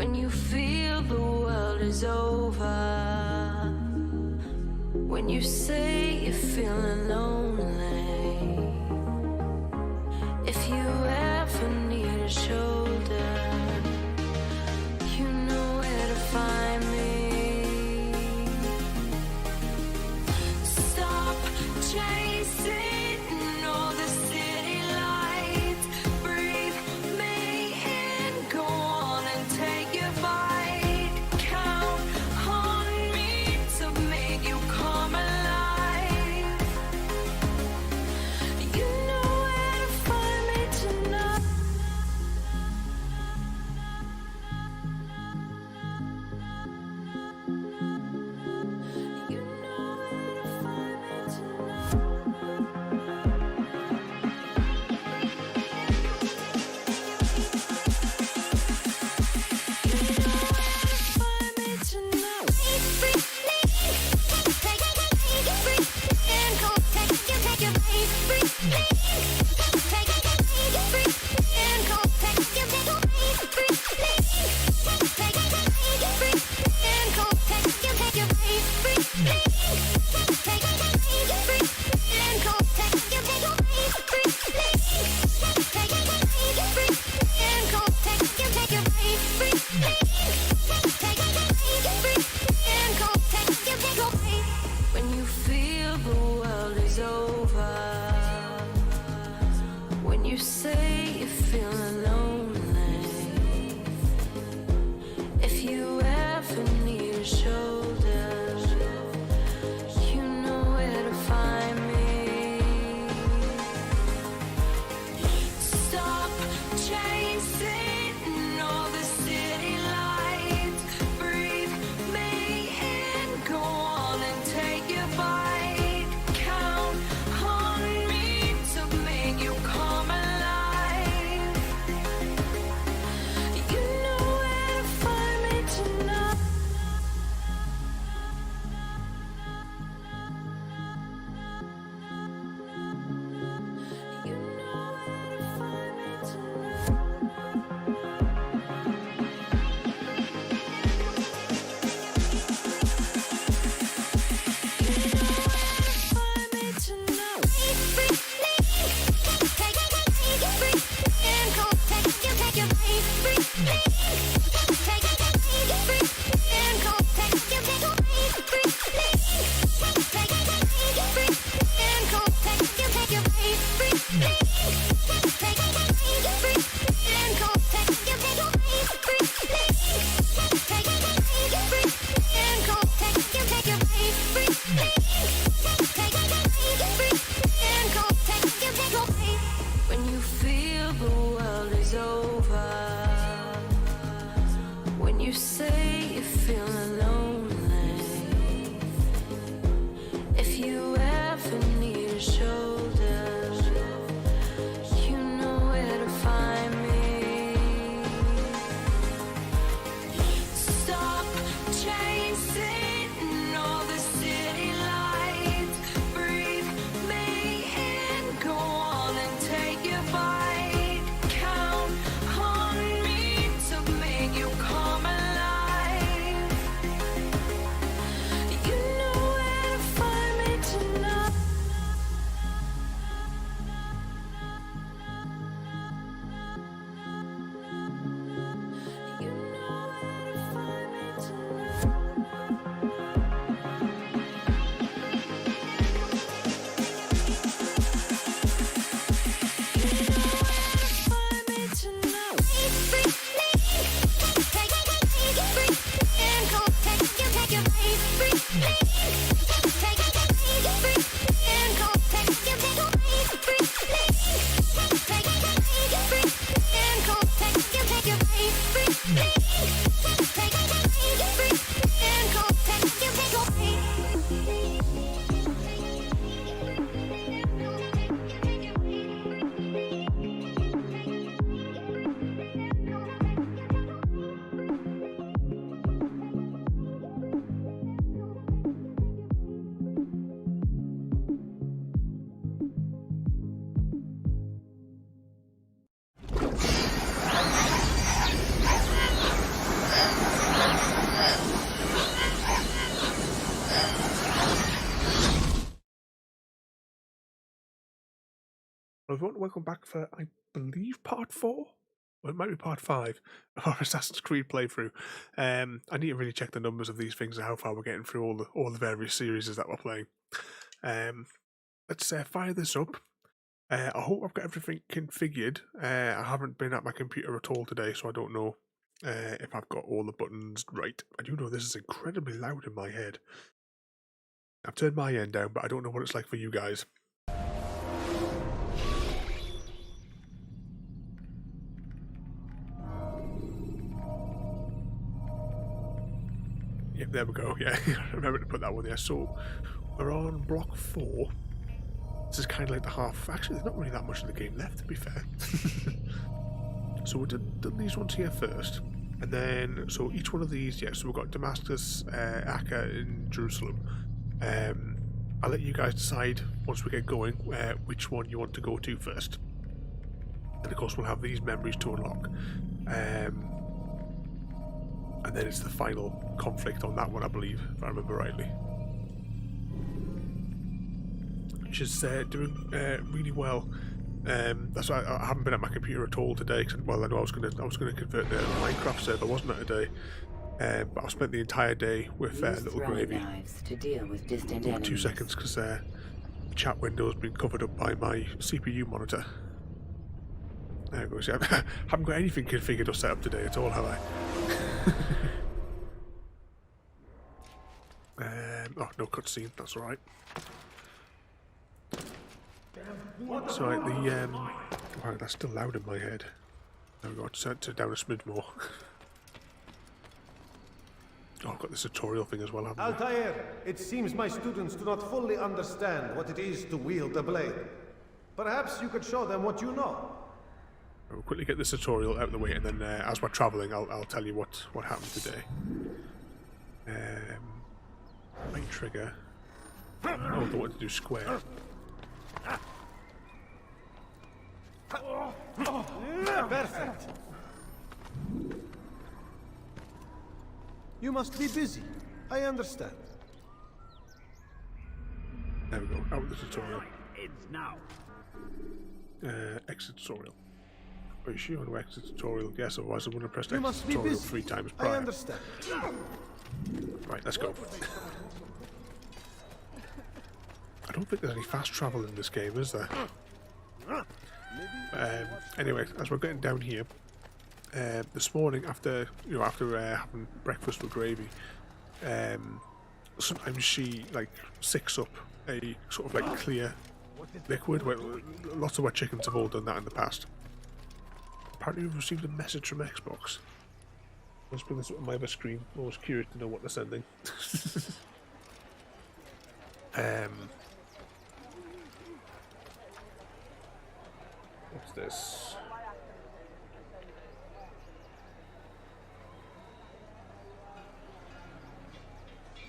When you feel the world is over, when you say you're feeling lonely, if you ever need a shoulder, you know where to find me. Stop chasing all the city lights, breathe me in, go on and take your bite, count on me to make you come alive. You know where to find me tonight. You know where to find me tonight. When you feel the world is over, when you say you're feeling lonely, if you ever need a shoulder, you know where to find me. Stop chasing all the city lights, breathe me in, go on and take your bite, count on me to make you come alive. You know where to find me tonight. You know where to find me tonight. Find me tonight. When you feel the world is over, when you say you're feeling lonely, if you ever need a shoulder, you know where to find me. Stop chasing all the city lights, breathe me in, go on and take your bite, count on me to make you come alive. Everyone, welcome back for, I believe, part 4? Or it might be part 5 of our Assassin's Creed playthrough. I need to really check the numbers of these things and how far we're getting through all the various series that we're playing. Let's fire this up. I hope I've got everything configured. I haven't been at my computer at all today, so I don't know if I've got all the buttons right. I do know this is incredibly loud in my head. I've turned my end down, but I don't know what it's like for you guys. Yep, there we go. Yeah, remember to put that one there. So we're on block 4. This is kind of like the half. Actually, there's not really that much of the game left, to be fair. So we've done these ones here first, and then so each one of these. Yeah, so we've got Damascus, Acre, and Jerusalem. I'll let you guys decide once we get going which one you want to go to first. And of course, we'll have these memories to unlock. And then it's the final conflict on that one, I believe, if I remember rightly. Which is doing really well. That's why I haven't been at my computer at all today. Cause, well, I know I was gonna convert the Minecraft server, wasn't it, today? But I spent the entire day with Little Gravy. To deal with distant enemies. 2 seconds, because the chat window's been covered up by my CPU monitor. There we go. See, I haven't got anything configured or set up today at all, have I? Oh, no cutscene. That's all right. So right, wow, that's still loud in my head. There we go. Turn it down a smidge more. Oh, I've got this tutorial thing as well, haven't I? Altair, it seems my students do not fully understand what it is to wield a blade. Perhaps you could show them what you know. We'll quickly get this tutorial out of the way, and then as we're travelling, I'll tell you what happened today. Right trigger. Oh, I don't want to do square. Perfect. You must be busy. I understand. There we go. Out with the tutorial. It's now. Exit tutorial. Are you sure you want to exit tutorial? Yes, otherwise I'm going to press You exit must be tutorial busy. 3 times I prior. understand. Right, let's go. I don't think there's any fast travel in this game, is there? Anyway, as we're getting down here, this morning after having breakfast with Gravy, sometimes she sicks up a sort of clear liquid. Well, lots of our chickens have all done that in the past. Apparently, we've received a message from Xbox. Let's bring this up on my other screen. I'm always curious to know what they're sending. What's this?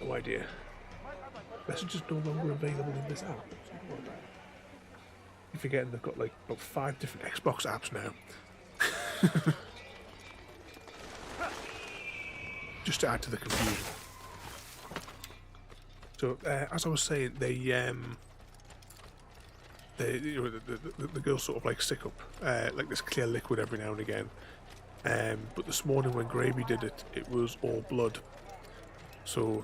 No idea. Messages no longer available in this app. You're forgetting they've got about 5 different Xbox apps now. Just to add to the confusion. So, as I was saying, the girls sort of stick up this clear liquid every now and again. But this morning when Gravy did it, it was all blood. So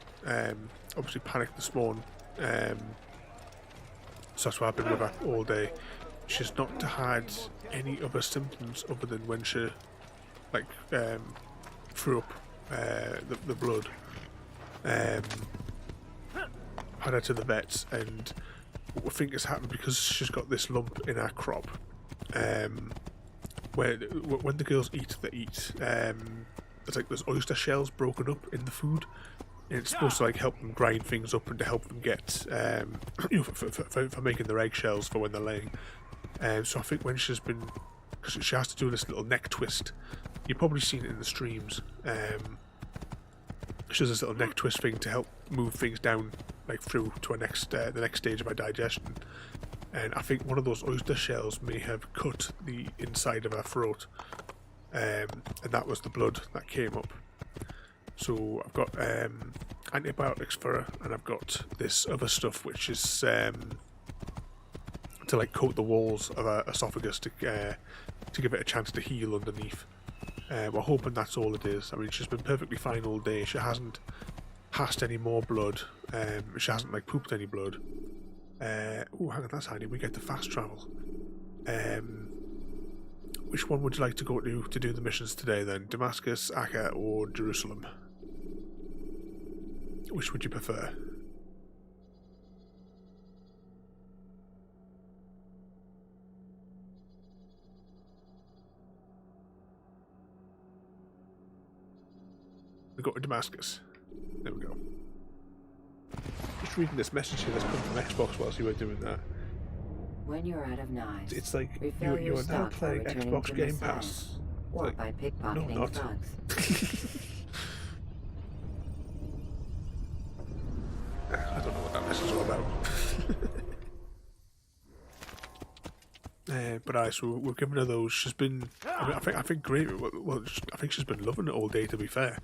obviously panicked this morning. So that's why I've been with her all day. She's not had any other symptoms other than when she threw up the blood. Had her to the vets, and I think it's happened because she's got this lump in her crop. Where when the girls eat, they eat. There's oyster shells broken up in the food, and it's supposed to help them grind things up and to help them get for making their eggshells for when they're laying. So I think when she's been, because she has to do this little neck twist. You've probably seen it in the streams. She does this little neck twist thing to help move things down through to the next stage of her digestion. And I think one of those oyster shells may have cut the inside of her throat, and that was the blood that came up. So I've got antibiotics for her, and I've got this other stuff which is to like coat the walls of her esophagus to give it a chance to heal underneath. We're hoping that's all it is. I mean, she's been perfectly fine all day. She hasn't passed any more blood. She hasn't like pooped any blood. Oh, hang on, that's handy. We get to fast travel. Which one would you like to go to do the missions today then? Damascus, Acre, or Jerusalem? Which would you prefer? We go to Damascus. There we go. Just reading this message here that's come from Xbox whilst you were doing that. When you're out of knives, It's like refill you your are now stock by playing returning Xbox to Game Messiah, Pass. or Like, by pickpocketing not. thugs. I don't know what that message is all about. But so we're giving her those. She's been, I mean, I think great. Well, I think she's been loving it all day. To be fair,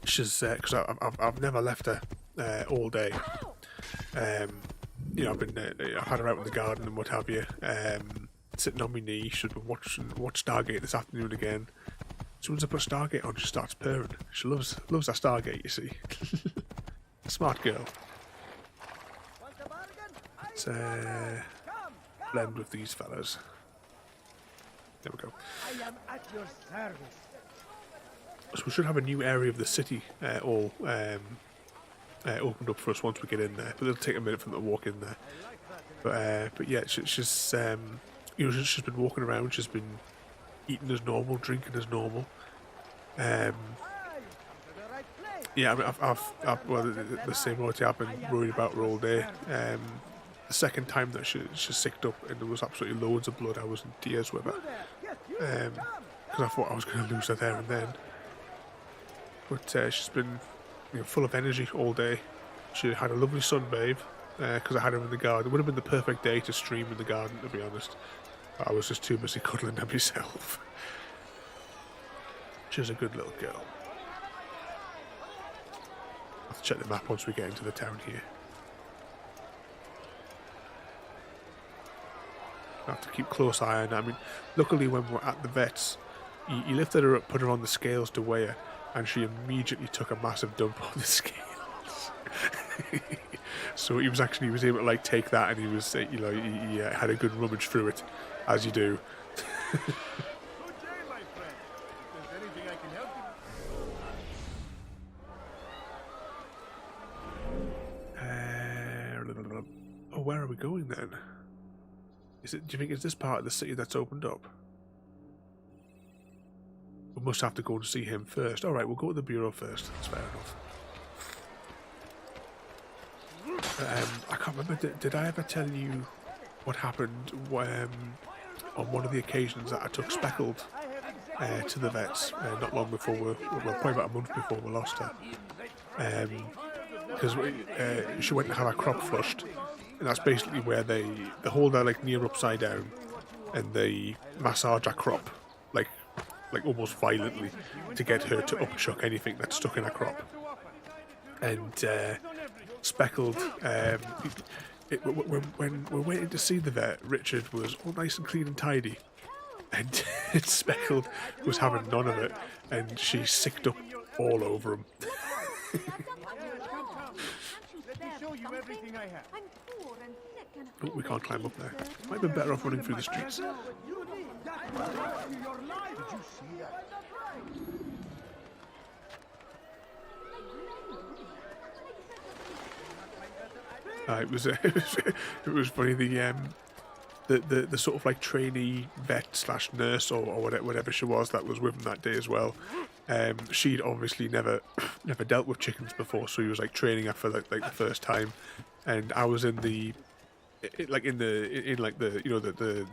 she's because I've never left her all day. You know, I've had her out in the garden and what have you. Sitting on my knee. She's been watch Stargate this afternoon again. As soon as I put Stargate on, she starts purring. She loves that Stargate, you see. Smart girl. Let's blend with these fellas. There we go. I am at your service. So we should have a new area of the city all opened up for us once we get in there. But it'll take a minute for them to walk in there. But yeah, she's you know, she's been walking around. She's been eating as normal, drinking as normal. Yeah, I mean, I've well, the same loyalty I've been worried about her all day. The second time that she sicked up and there was absolutely loads of blood, I was in tears with her. Because I thought I was going to lose her there and then. But she's been, you know, full of energy all day. She had a lovely sunbathe because I had her in the garden. It would have been the perfect day to stream in the garden, to be honest. But I was just too busy cuddling her myself. She's a good little girl. I'll have to check the map once we get into the town here. I have to keep close eye on her. I mean, luckily when we're at the vets, he lifted her up, put her on the scales to weigh her, and she immediately took a massive dump on the scales. So he was able to like take that, and he was, you know, he had a good rummage through it, as you do. Good day, my friend. If there's anything I can help you with. Oh, where are we going then? Do you think it's this part of the city that's opened up? We must have to go and see him first. Alright, we'll go to the Bureau first. That's fair enough. I can't remember, did I ever tell you what happened on one of the occasions that I took Speckled to the vets not long before probably about a month before we lost her. Because she went to have her crop flushed. And that's basically where they hold her like near upside down, and they massage her crop like almost violently to get her to upchuck anything that's stuck in her crop. And Speckled, when we're waiting to see the vet, Richard was all nice and clean and tidy, and Speckled was having none of it, and she sicked up all over him. Show you everything I have. Oh, we can't climb up there. Might be better off running through the streets. It was funny. The sort of like trainee vet / nurse or whatever she was that was with him that day as well. She'd obviously never dealt with chickens before, so he was like training her for like the first time, and I was in the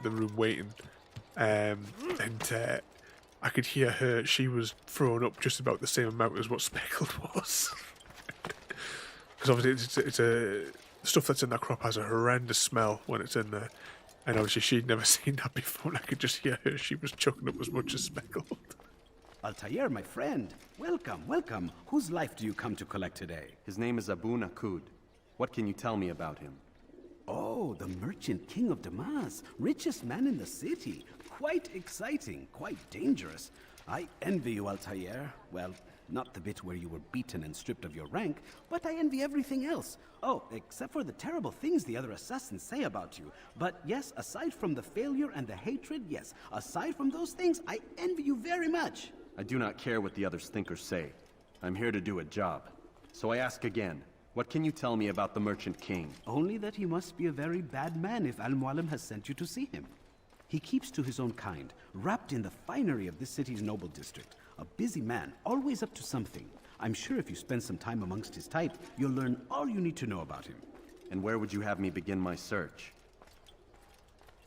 room waiting, and I could hear her. She was throwing up just about the same amount as what Speckled was, because obviously it's the stuff that's in that crop has a horrendous smell when it's in there, and obviously she'd never seen that before. And I could just hear her. She was chucking up as much as Speckled. Altair, my friend. Welcome, welcome. Whose life do you come to collect today? His name is Abu Nakud. What can you tell me about him? Oh, the merchant king of Damas, richest man in the city. Quite exciting, quite dangerous. I envy you, Altair. Well, not the bit where you were beaten and stripped of your rank, but I envy everything else. Oh, except for the terrible things the other assassins say about you. But yes, aside from the failure and the hatred, yes, aside from those things, I envy you very much. I do not care what the others think or say. I'm here to do a job. So I ask again, what can you tell me about the Merchant King? Only that he must be a very bad man if Al-Mualim has sent you to see him. He keeps to his own kind, wrapped in the finery of this city's noble district. A busy man, always up to something. I'm sure if you spend some time amongst his type, you'll learn all you need to know about him. And where would you have me begin my search?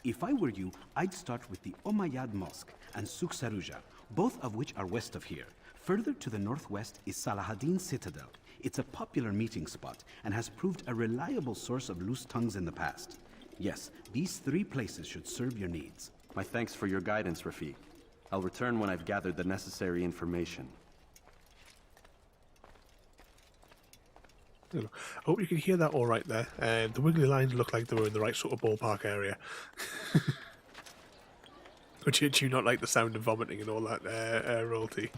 If I were you, I'd start with the Umayyad Mosque and Souk Sarouja, both of which are west of here. Further to the northwest is Salahaddin Citadel. It's a popular meeting spot and has proved a reliable source of loose tongues in the past. Yes, these 3 places should serve your needs. My thanks for your guidance, Rafiq. I'll return when I've gathered the necessary information. I hope you can hear that all right there. The wiggly lines look like they were in the right sort of ballpark area. But do you not like the sound of vomiting and all that royalty?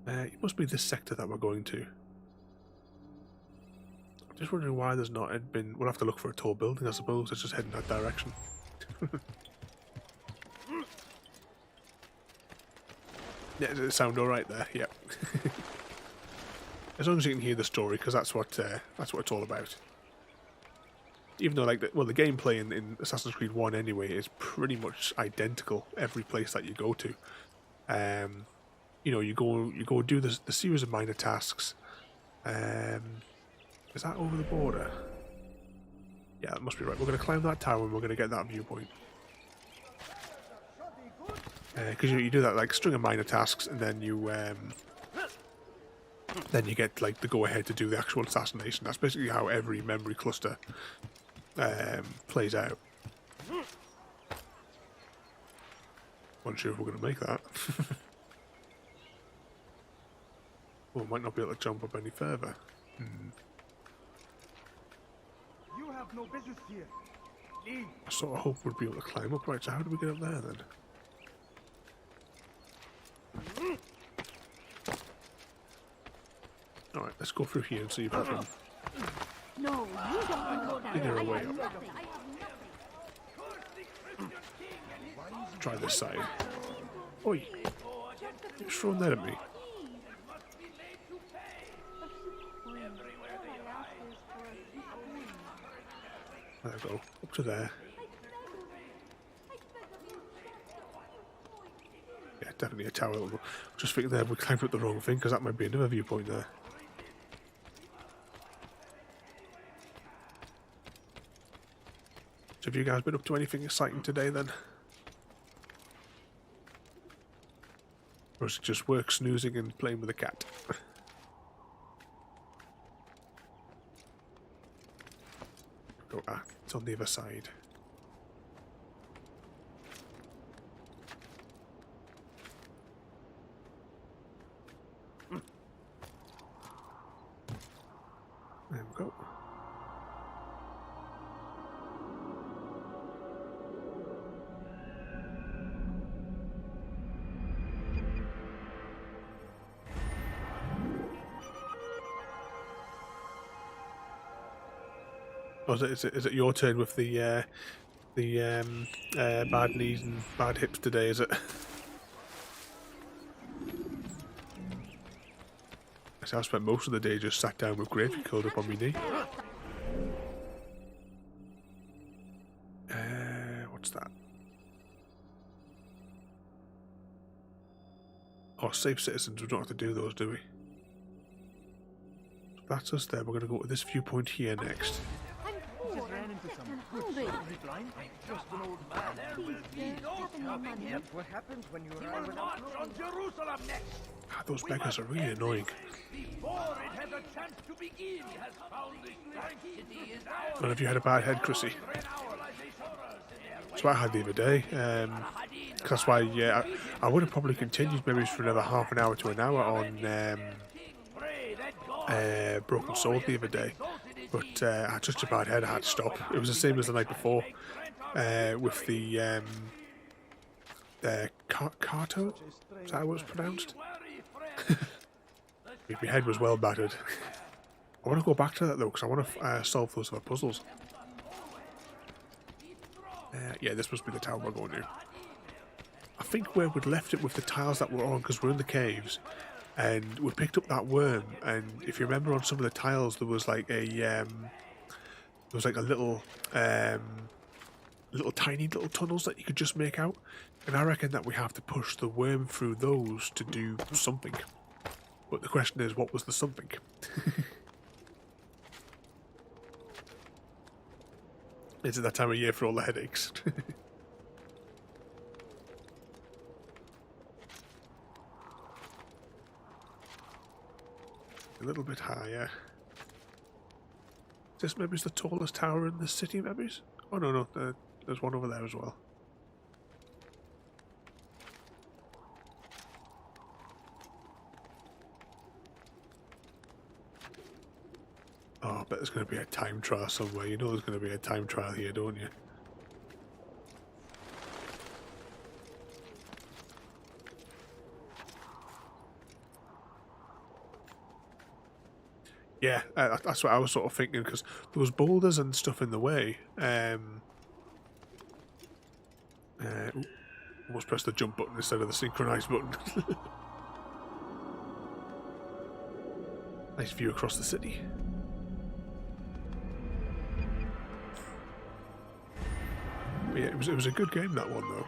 It must be this sector that we're going to. I'm just wondering why there's not been... We'll have to look for a tall building, I suppose. Let's just head in that direction. Yeah, does it sound all right there? Yep. As long as you can hear the story, because that's what it's all about. Even though, like, the gameplay in Assassin's Creed 1 anyway is pretty much identical every place that you go to. You know, you go do the series of minor tasks. Is that over the border? Yeah, that must be right. We're going to climb that tower and we're going to get that viewpoint. Because you do that like string of minor tasks, and then you get like the go ahead to do the actual assassination. That's basically how every memory cluster plays out. Not sure if we're going to make that. Well, might not be able to jump up any further. You have no business here. Leave. I sort of hope we'd be able to climb up. Right, so how do we get up there then? Alright, let's go through here and see if we can No, you don't go down. figure a way I have up. nothing. I have nothing. Try this side. Oi! You're throwing that at me. There we go. Up to there. Yeah, definitely a tower. Just thinking there we climbed up the wrong thing, because that might be another viewpoint there. So have you guys been up to anything exciting today then? Or is it just work, snoozing and playing with the cat? Go, it's on the other side. There we go. Oh, is it your turn with the bad knees and bad hips today, is it? I spent most of the day just sat down with Gravy curled up on my knee. What's that? Oh, save citizens. We don't have to do those, do we? That's us there. We're going to go to this viewpoint here next. I'm poor and hungry. Just an old man. Please, having no money. What happens when you arrive without on Jerusalem next? Those beggars are really annoying. Before it has a chance to begin, has found this city is ours. None of you had a bad head, Chrissy. That's what I had the other day. That's why, yeah, I would have probably continued maybe for another half an hour to an hour on Broken Sword the other day. but I had such a bad head I had to stop. It was the same as the night before with the Carto. Is that how it was pronounced? My head was well battered. I want to go back to that though because I want to solve those other puzzles. Yeah, this must be the tower we're going to. I think where we'd left it with the tiles that were on, because we're in the caves, and we picked up that worm. And if you remember, on some of the tiles there was like a little tiny little tunnels that you could just make out. And I reckon that we have to push the worm through those to do something. But the question is, what was the something? Is it that time of year for all the headaches? A little bit higher. This maybe is the tallest tower in the city, maybe? Oh no, there's one over there as well. Oh, I bet there's going to be a time trial somewhere. You know there's going to be a time trial here, don't you? Yeah, that's what I was sort of thinking, because there was boulders and stuff in the way. Almost pressed the jump button instead of the synchronise button. Nice view across the city. But yeah, it was a good game, that one, though.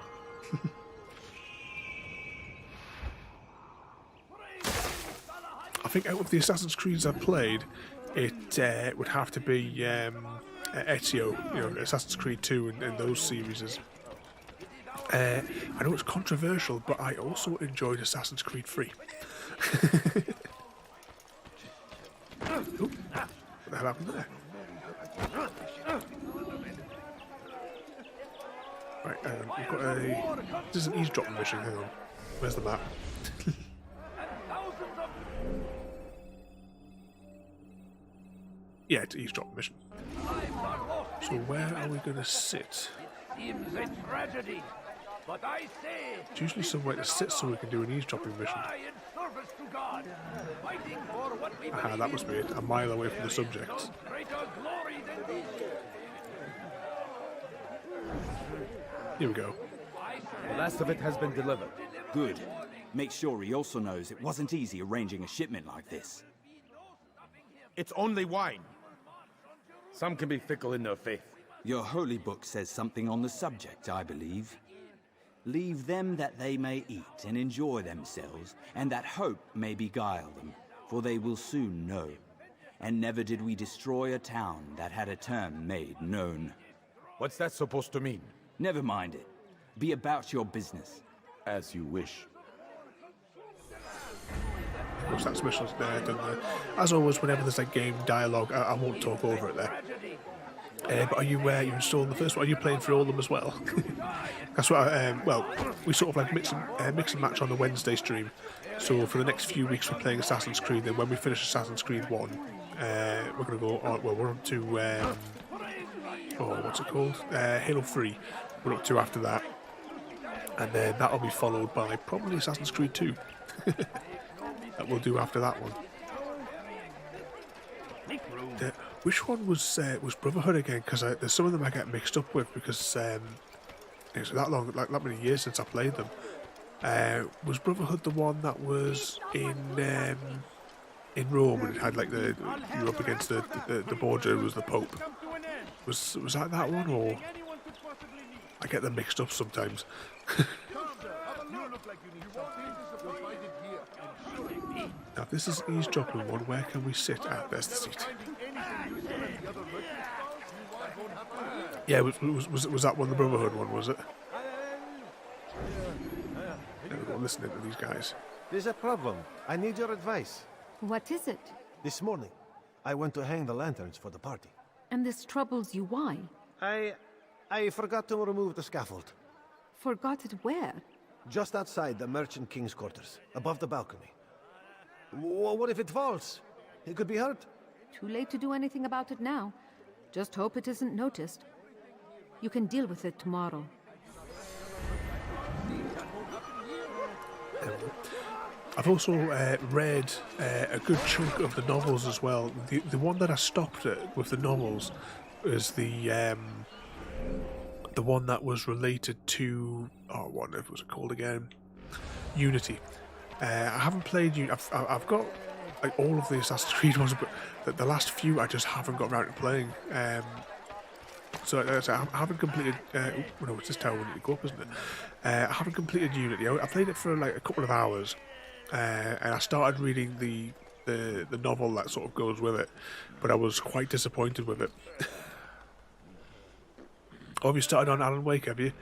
I think out of the Assassin's Creeds I've played, it would have to be Ezio, you know, Assassin's Creed 2 and those series. I know it's controversial, but I also enjoyed Assassin's Creed 3. What the hell happened there? Right, we've got a... This is an eavesdropping mission, hang on. Where's the map? Yeah, it's an eavesdropping mission. So where are we going to sit? Seems a tragedy, but I say It's usually somewhere to sit so we can do an eavesdropping mission. die in service to God, fighting for what we Aha, that must be it. A mile away from the subject. greater glory than this. Here we go. The last of it has been delivered. Good. Make sure he also knows it wasn't easy arranging a shipment like this. It's only wine. Some can be fickle in their faith. Your holy book says something on the subject, I believe. Leave them that they may eat and enjoy themselves, and that hope may beguile them, for they will soon know. And never did we destroy a town that had a term made known. What's that supposed to mean? Never mind it. Be about your business. As you wish. Of course, that's missions there, done there. As always, whenever there's a game dialogue, I won't talk over it there. But are you installing the first one? Are you playing through all of them as well? That's what well, we sort of like mix and match on the Wednesday stream. So for the next few weeks we're playing Assassin's Creed, then when we finish Assassin's Creed 1, we're going to go on, well, we're on to, what's it called? Halo 3, we're up to after that. And then that'll be followed by probably Assassin's Creed 2. That we'll do after that one. Which one was Brotherhood again? Because there's some of them I get mixed up with because it's that long, like that many years since I played them. Was Brotherhood the one that was in Rome and it had like you were up against the border was the Pope? Was that one, or I get them mixed up sometimes? Now, if this is an eavesdropping one, where can we sit? Ah, there's the seat. Yeah, was that one the Brotherhood one, was it? There we go, listening to these guys. There's a problem. I need your advice. What is it? This morning, I went to hang the lanterns for the party. And this troubles you why? I forgot to remove the scaffold. Forgot it where? Just outside the Merchant King's quarters, above the balcony. What if it falls? He could be hurt. Too late to do anything about it now. Just hope it isn't noticed. You can deal with it tomorrow. I've also read a good chunk of the novels as well. The one that I stopped at with the novels is the one that was related to what was it called again? Unity. I haven't played Unity. I've got like all of the Assassin's Creed ones, but the last few I just haven't got around to playing. So I haven't completed. No, it's this tower we need to go up, isn't it? I haven't completed Unity. I played it for like a couple of hours, and I started reading the novel that sort of goes with it, but I was quite disappointed with it. Oh, have you started on Alan Wake? Have you?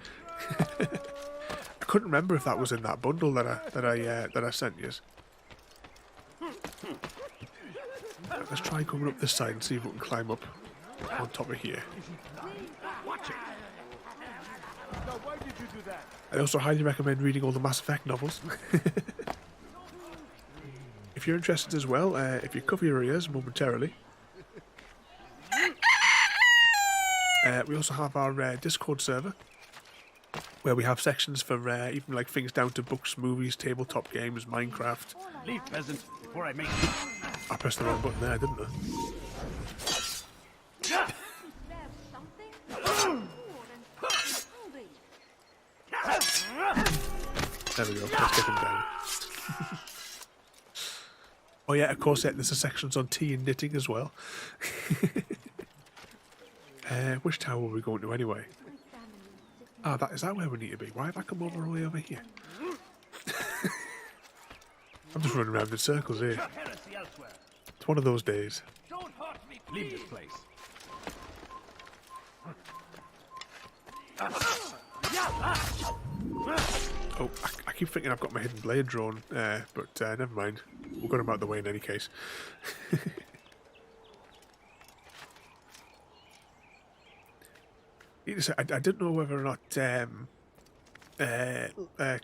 I couldn't remember if that was in that bundle that I sent you. Let's try coming up this side and see if we can climb up on top of here. Watch it. Now, why did you do that? I also highly recommend reading all the Mass Effect novels. If you're interested as well, if you cover your ears momentarily. We also have our Discord server, where we have sections for even like things down to books, movies, tabletop games, Minecraft. Leave, peasant, before I make I pressed the wrong button there, didn't I? There we go, let's get him down. Oh yeah, of course, there's a sections on tea and knitting as well. Which tower are we going to anyway? Is that where we need to be? Why have I come all the way over here? I'm just running around in circles here. It's one of those days. Don't hurt me, leave this place. Oh, I keep thinking I've got my hidden blade drawn, but never mind. We'll get him out of the way in any case. I didn't know whether or not,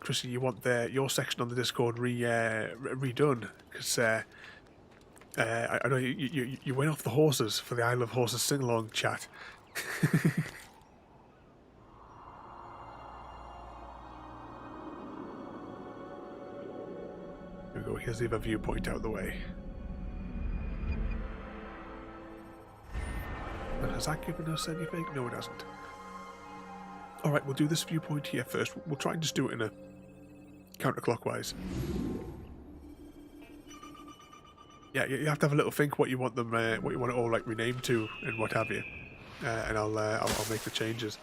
Chrissy, you want your section on the Discord redone, because I know you went off the horses for the Isle of Horses sing-along chat. Here we go, here's the other viewpoint out of the way. Has that given us anything? No, it hasn't. Alright, we'll do this viewpoint here first. We'll try and just do it in a counterclockwise. Yeah, you have to have a little think what you want them, what you want it all like renamed to, and what have you. And I'll make the changes.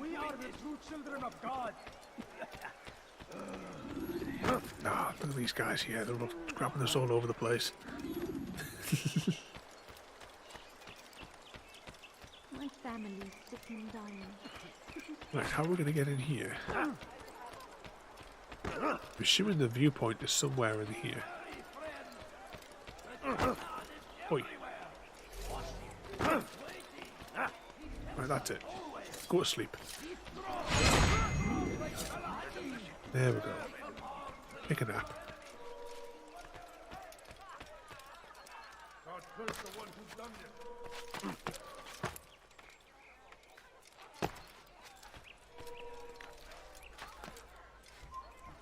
We are the true children of God. Look at these guys here. They're all grabbing us all over the place. My family's sick and dying. Right, how are we going to get in here? I'm assuming the viewpoint is somewhere in here. Oi. Right, that's it. Go to sleep. There we go. Take a nap. God curse the one who's done this.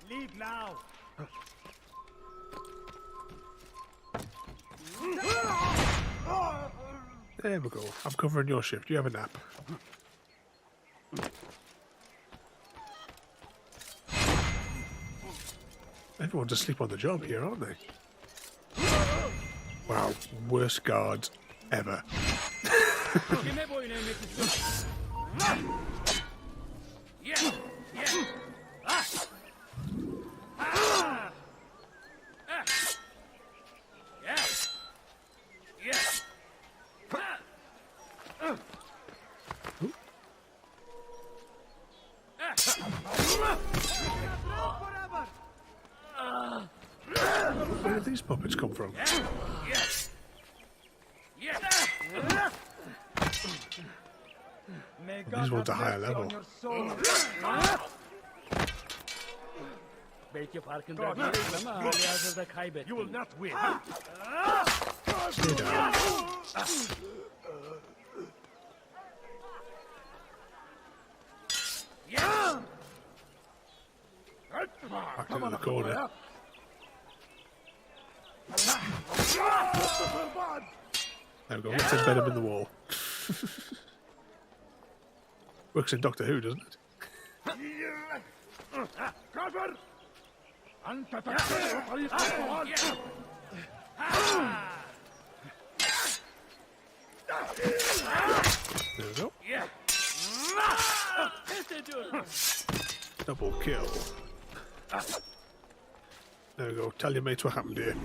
Leave now. There we go. I'm covering your shift. You have a nap. Everyone's asleep on the job here, aren't they? Wow, worst guards ever. Where did these puppets come from? These ones are higher level. Belki farkında değiliz ama halihazırda kaybettim. You will not win. Stay down. Back into the corner. There we go. Let's embed him in the wall. Works in Doctor Who, doesn't it? Cover! There we go. Double kill. There we go. Tell your mates what happened here.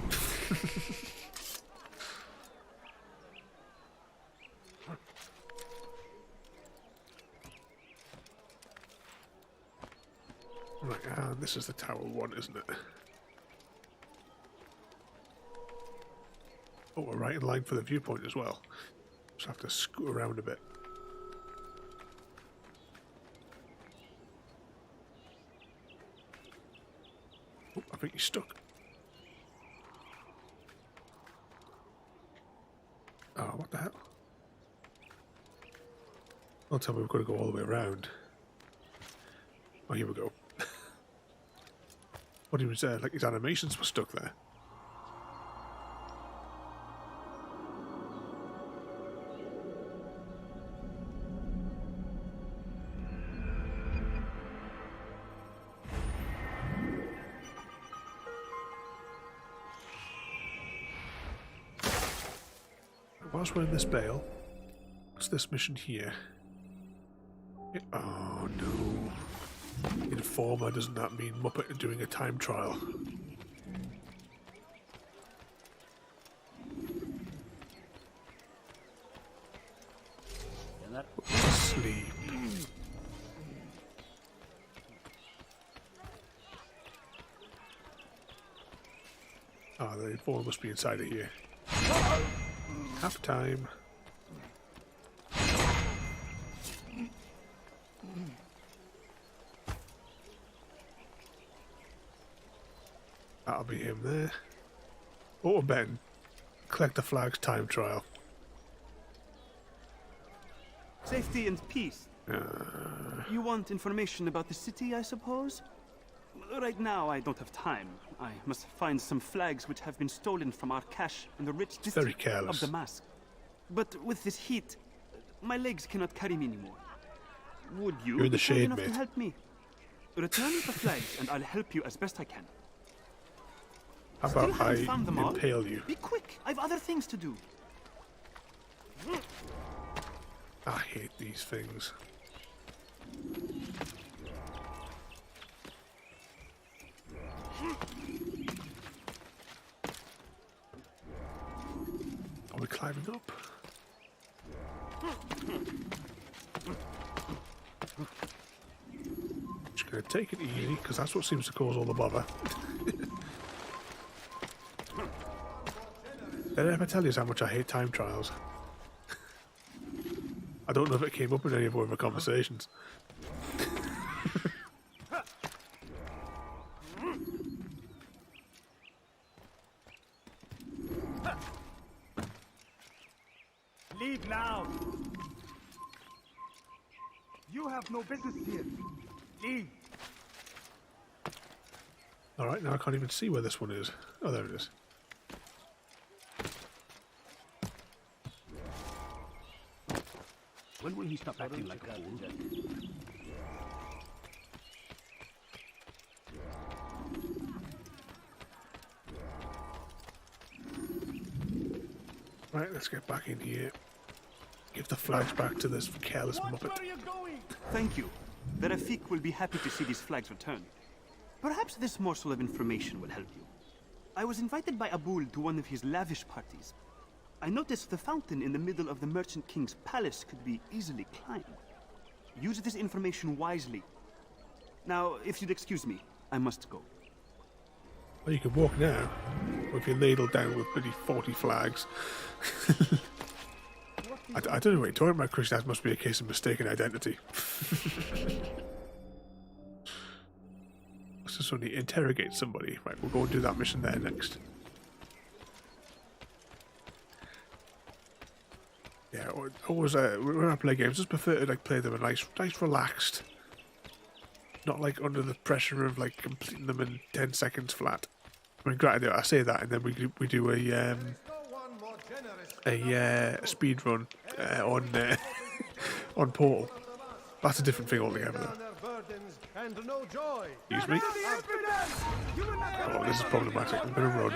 Right, and this is the tower one, isn't it? Oh, we're right in line for the viewpoint as well. Just have to scoot around a bit. Oh, I think he's stuck. Oh, what the hell? Don't tell me we've got to go all the way around. Oh, here we go. What he was like his animations were stuck there. Whilst we're in this bale, what's this mission here? Oh no. Informer, doesn't that mean Muppet doing a time trial? Sleep. Ah, the informer must be inside of here. Half time. That'll be him there. Oh, Ben. Collect the flag's time trial. Safety and peace. You want information about the city, I suppose? Right now, I don't have time. I must find some flags which have been stolen from our cache in the rich district of Damascus. But with this heat, my legs cannot carry me anymore. Would you You're in the be kind shade, enough mate. to help me? Return me the flags, and I'll help you as best I can. How Still about I haven't found them all? impale you? Be quick! I've other things to do. I hate these things. Are we climbing up? Just gonna take it easy, because that's what seems to cause all the bother. Did I ever tell you how much I hate time trials? I don't know if it came up in any of our other conversations. Leave now. You have no business here. Leave. Alright, now I can't even see where this one is. Oh, there it is. When will he stop acting like a fool? Right, let's get back in here. Give the flags back to this careless Muppet. Where are you going? Thank you. The Rafik will be happy to see these flags return. Perhaps this morsel of information will help you. I was invited by Abul to one of his lavish parties. I noticed the fountain in the middle of the Merchant King's palace could be easily climbed. Use this information wisely. Now, if you'd excuse me, I must go. Well, you can walk now. Or if you're ladled down with bloody 40 flags. I don't know what you're talking about, Chris. That must be a case of mistaken identity. Let's takes us on to interrogate somebody. Right, we'll go and do that mission there next. Yeah, always when I play games, I just prefer to like play them a nice, relaxed. Not like under the pressure of like completing them in 10 seconds flat. I mean, granted, I say that, and then we do a speed run on on Portal. That's a different thing altogether. Though. Excuse me. Oh, this is problematic. I'm gonna run.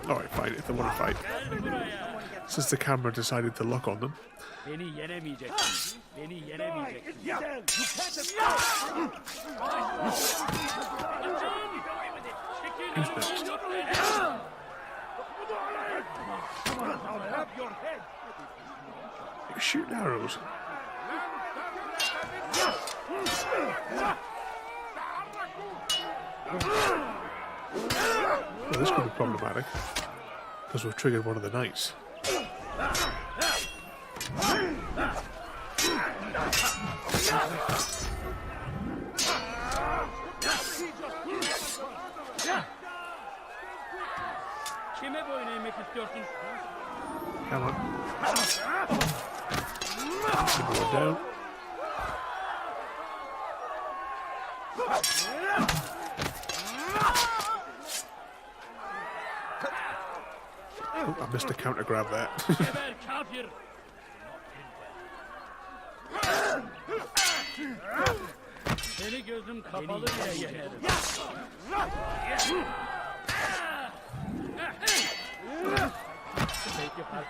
All right, fine. If they want to fight, since the camera decided to lock on them. Who's next? You're shooting arrows. Well, this could be problematic because we've triggered one of the knights. Come on. Keep it down. Oh, I missed a counter grab there.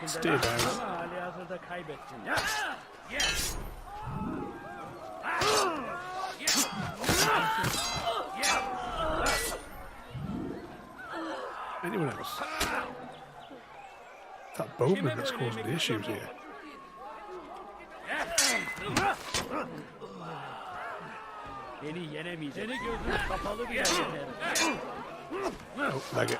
Stay down. Anyone else? That bowman that's causing the issues here. Oh, leg it.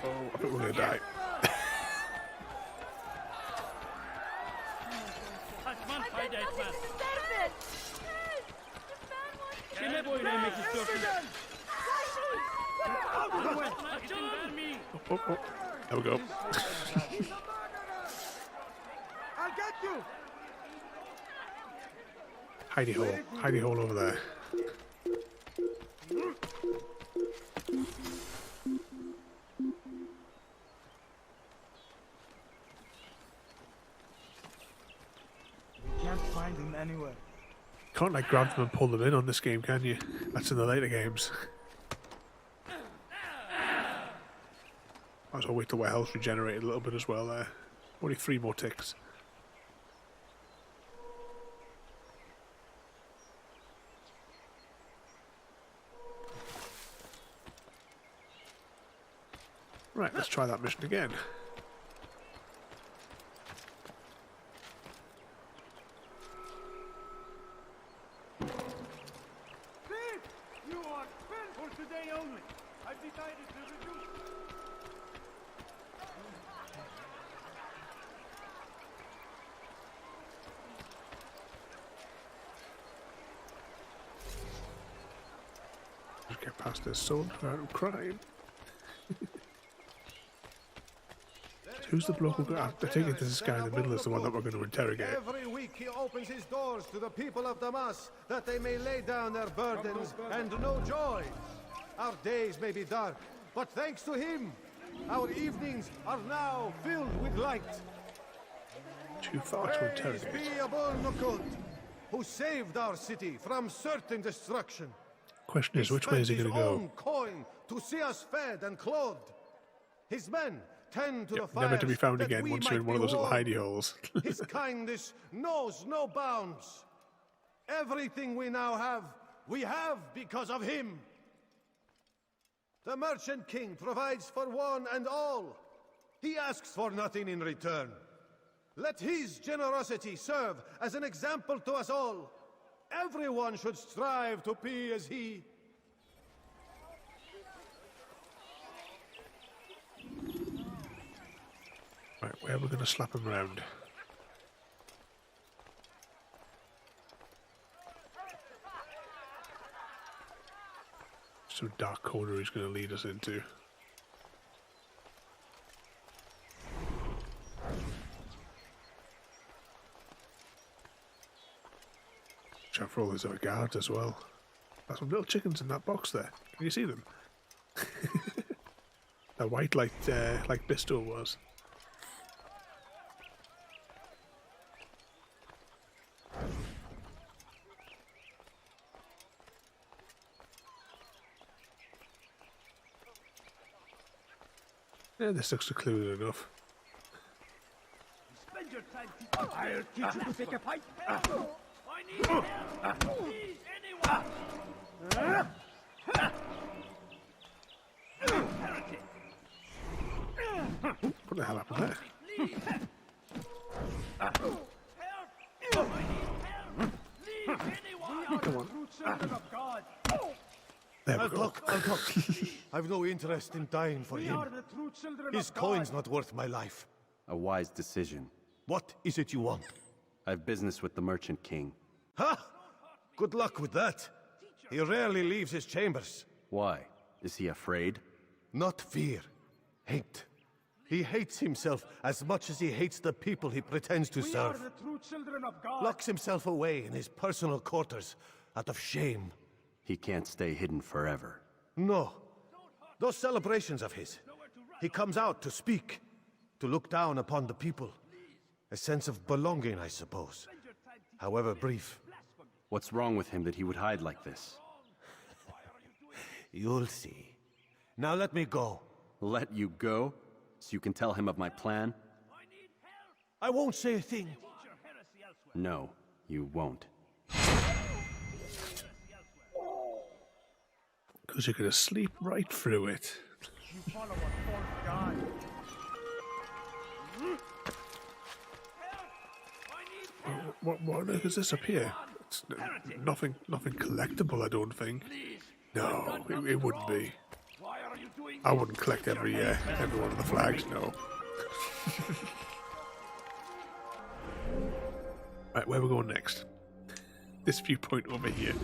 Oh, I think we're gonna die. Oh. There we go. I'll get you. Hidey hole over there. Can't find him anywhere. Can't like grab them and pull them in on this game, can you? That's in the later games. Might as well wait till my health regenerated a little bit as well there. Only 3 more ticks. Right, let's try that mission again. You are spent for today only. I've decided to reduce. Just get past this sword without crying. Who's the bloke who got? I take it this guy in the middle is the one that we're going to interrogate. Every week he opens his doors to the people of Damas, that they may lay down their burdens and know joy. Our days may be dark, but thanks to him, our evenings are now filled with light. Too far to interrogate. Praise be Abul Nukud, who saved our city from certain destruction. Question is, which way is he going to go? Own coin to see us fed and clothed. His men tend to the fires never to be found that again we once you're in might one of those little be warmed. hidey holes. His kindness knows no bounds. Everything we now have, we have because of him. The Merchant King provides for one and all. He asks for nothing in return. Let his generosity serve as an example to us all. Everyone should strive to be as he. Right, where are we going to slap him round? Some dark corner he's going to lead us into. Watch out for all those other guards as well. There's some little chickens in that box there. Can you see them? They're white like Bisto was. Yeah, this looks secluded enough. Spend your time teaching. I'll teach you to take a fight. I need help. Please, anyone. Heretic. What the hell happened there? Please. Help. I need help. Leave anyone. Come on. True children of God. There we I'll go. talk. I've no interest in dying for We him. are the true children His of God. coin's not worth my life. A wise decision. What is it you want? I've business with the Merchant King. Ha! Good luck with that. He rarely leaves his chambers. Why? Is he afraid? Not fear. Hate. He hates himself as much as he hates the people he pretends to We are serve. the true children of God. Locks himself away in his personal quarters out of shame. He can't stay hidden forever. No. Those celebrations of his. He comes out to speak, to look down upon the people. A sense of belonging, I suppose. However brief. What's wrong with him that he would hide like this? You'll see. Now let me go. Let you go? So you can tell him of my plan? I won't say a thing. No, you won't. Because you're going to sleep right through it. You follow a false god. What on earth is this up here? It's nothing collectible, I don't think. No, it wouldn't be. Why are you doing I wouldn't collect every one of the flags, no. Right, where are we going next? This viewpoint over here.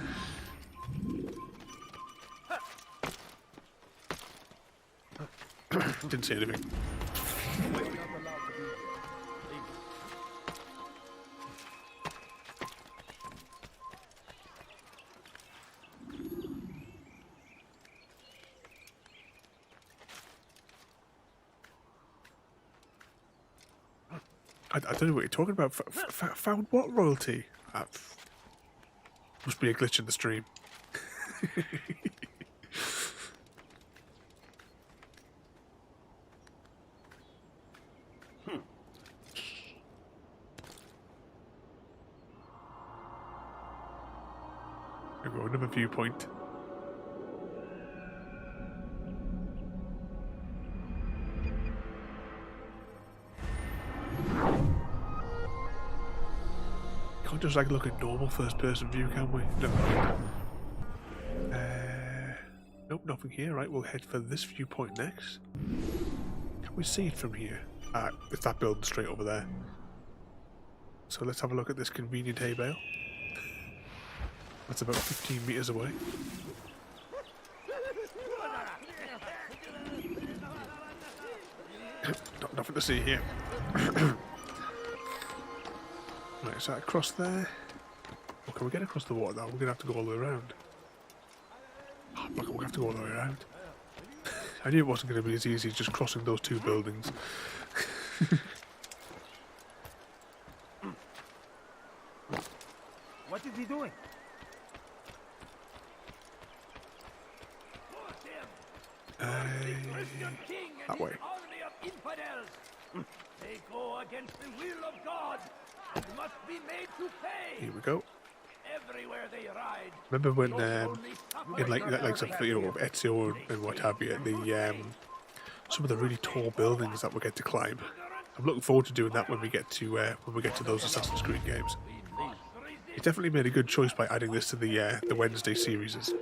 Didn't say anything. I don't know what you're talking about. Found what royalty? Must be a glitch in the stream. There we go, another viewpoint. Can't just like look at normal first-person view, can we? No. Nope, nothing here. Right, we'll head for this viewpoint next. Can we see it from here? It's that building straight over there. So let's have a look at this convenient hay bale. That's about 15 meters away. Nothing to see here. Right, so across there. Oh, can we get across the water now? We're going to have to go all the way around. Oh, we're going to have to go all the way around. I knew it wasn't going to be as easy as just crossing those two buildings. What is he doing? That way. Army of infidels. They go against the will of God. It must be made to pay. Here we go. Everywhere they ride. Remember when in like some, you know, Ezio and what have you, the some of the really tall buildings that we get to climb. I'm looking forward to doing that when we get to those Assassin's Creed games. He definitely made a good choice by adding this to the Wednesday series.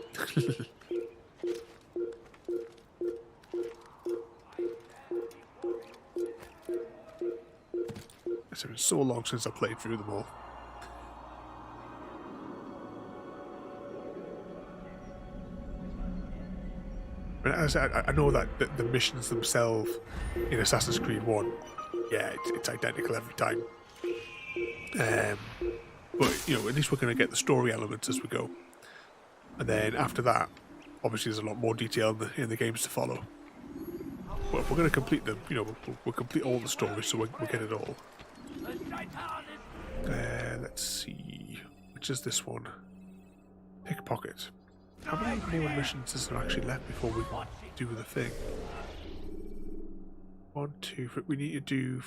It's been so long since I played through them all. But as I know that the missions themselves in Assassin's Creed 1, yeah, it's identical every time. But, you know, at least we're going to get the story elements as we go. And then after that, obviously there's a lot more detail in the games to follow. But if we're going to complete them, you know, we'll complete all the stories, so we'll get it all. Let's see. Which is this one? Pickpocket. How many more missions is there actually left before we do the thing? 1, 2, 3. We need to do...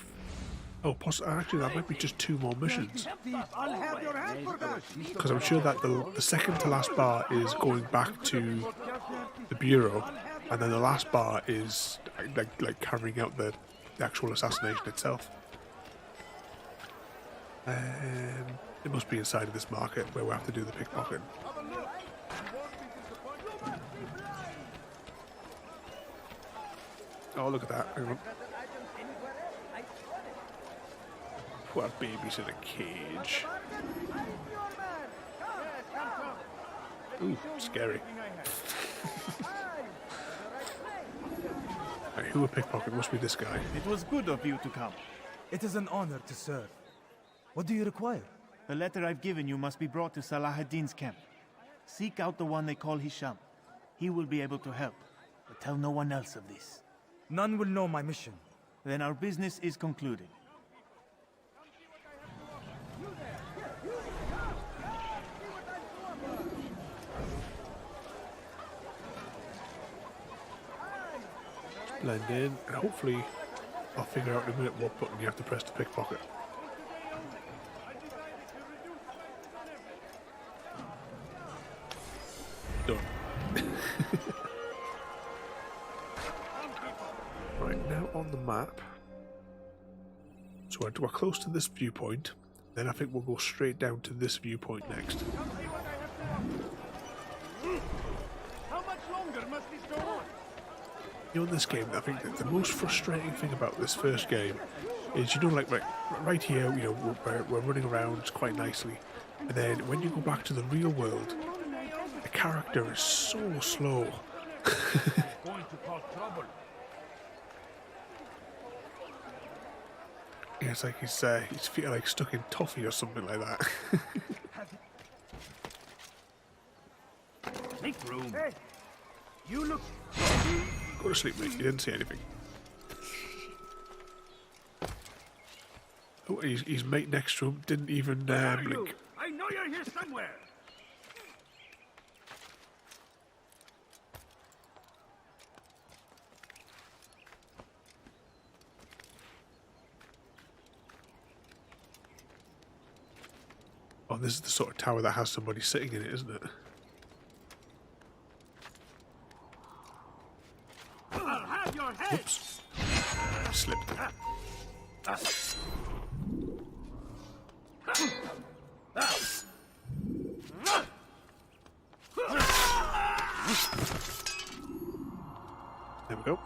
Oh, actually, that might be just 2 more missions. Because I'm sure that the second to last bar is going back to the Bureau, and then the last bar is like carrying out the actual assassination itself. It must be inside of this market where we have to do the pickpocket. Oh, look at that. Hang on. Poor baby's in a cage. Ooh, scary. Right, who a pickpocket? Must be this guy. It was good of you to come. It is an honor to serve. What do you require? The letter I've given you must be brought to Salah ad-Din's camp. Seek out the one they call Hisham. He will be able to help, but tell no one else of this. None will know my mission. Then our business is concluded. Blend in, and hopefully I'll figure out in a minute what button you have to press to pickpocket. Done. Right, now on the map. So we're close to this viewpoint, then I think we'll go straight down to this viewpoint next. How much longer must this go on? You know, in this game, I think that the most frustrating thing about this first game is, you know, like right here, you know, we're running around quite nicely, and then when you go back to the real world, the character is so slow. Going to cause trouble. Yeah, it's like his feet are like stuck in toffee or something like that. Make room. Hey, you look. Go to sleep, mate. You didn't see anything. Oh, his mate next to him didn't even blink. I know you're here somewhere. Oh, this is the sort of tower that has somebody sitting in it, isn't it? I'll have your head. Oops. Slipped. There we go.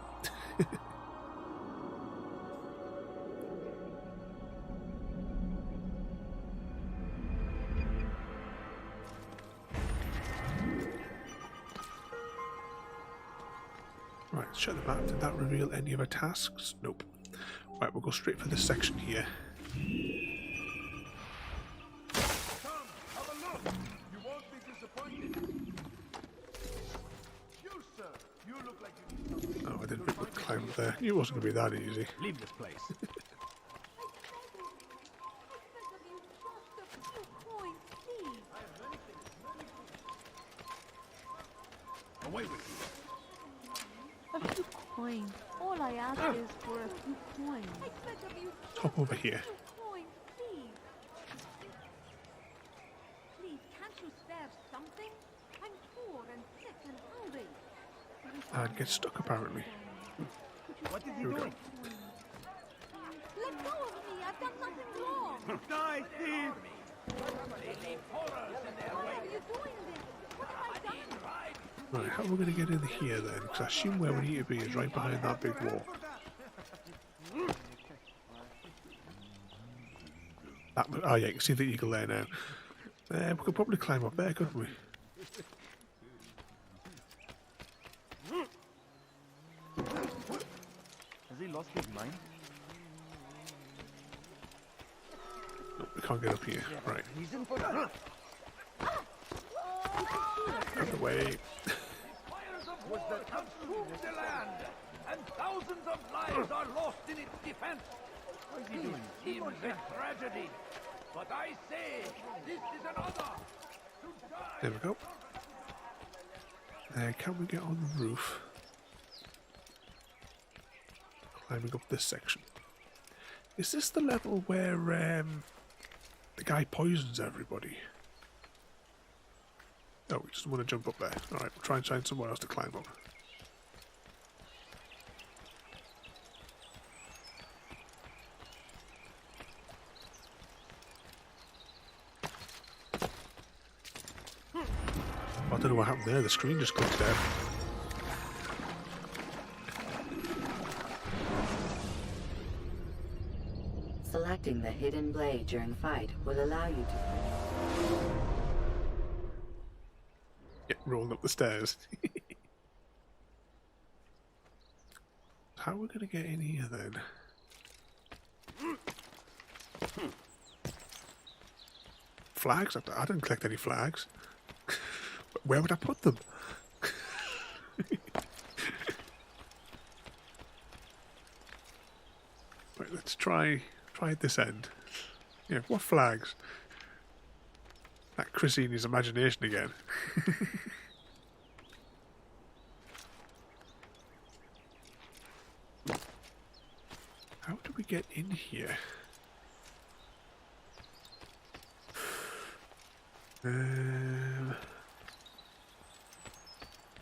Right, check the map. Did that reveal any of our tasks? Nope. Right, we'll go straight for this section here. Oh, I didn't think we'd climb up there. It wasn't going to be that easy. Leave this place. Away with you. A few coins. All I ask is for a few coins. Hop over here. Please, can't you spare something? I'm poor and sick and hungry. And get stuck, apparently. What did he Here we do? go. Let go of me. I've done nothing wrong. Die, thief! Why are you doing this? What have I done? Right, how are we going to get in here then? Because I assume where we need to be is right behind that big wall. Oh yeah, you can see the eagle there now. We could probably climb up there, couldn't we? Has he lost his mind? No, we can't get up here. Right. Out of the way. Fires of war have consumed the land, and thousands of lives are lost in its defense. This seems a tragedy, but I say this is another. There we go. Can we get on the roof? Climbing up this section. Is this the level where the guy poisons everybody? Oh, we just want to jump up there. Alright, we'll try and find somewhere else to climb up. I don't know what happened there, the screen just glitched out. Selecting the hidden blade during fight will allow you to... Yeah, rolling up the stairs. How are we going to get in here then? Flags? I didn't collect any flags. Where would I put them? Right, let's try at this end. Yeah, what flags? That Chrissy in his imagination again. How do we get in here?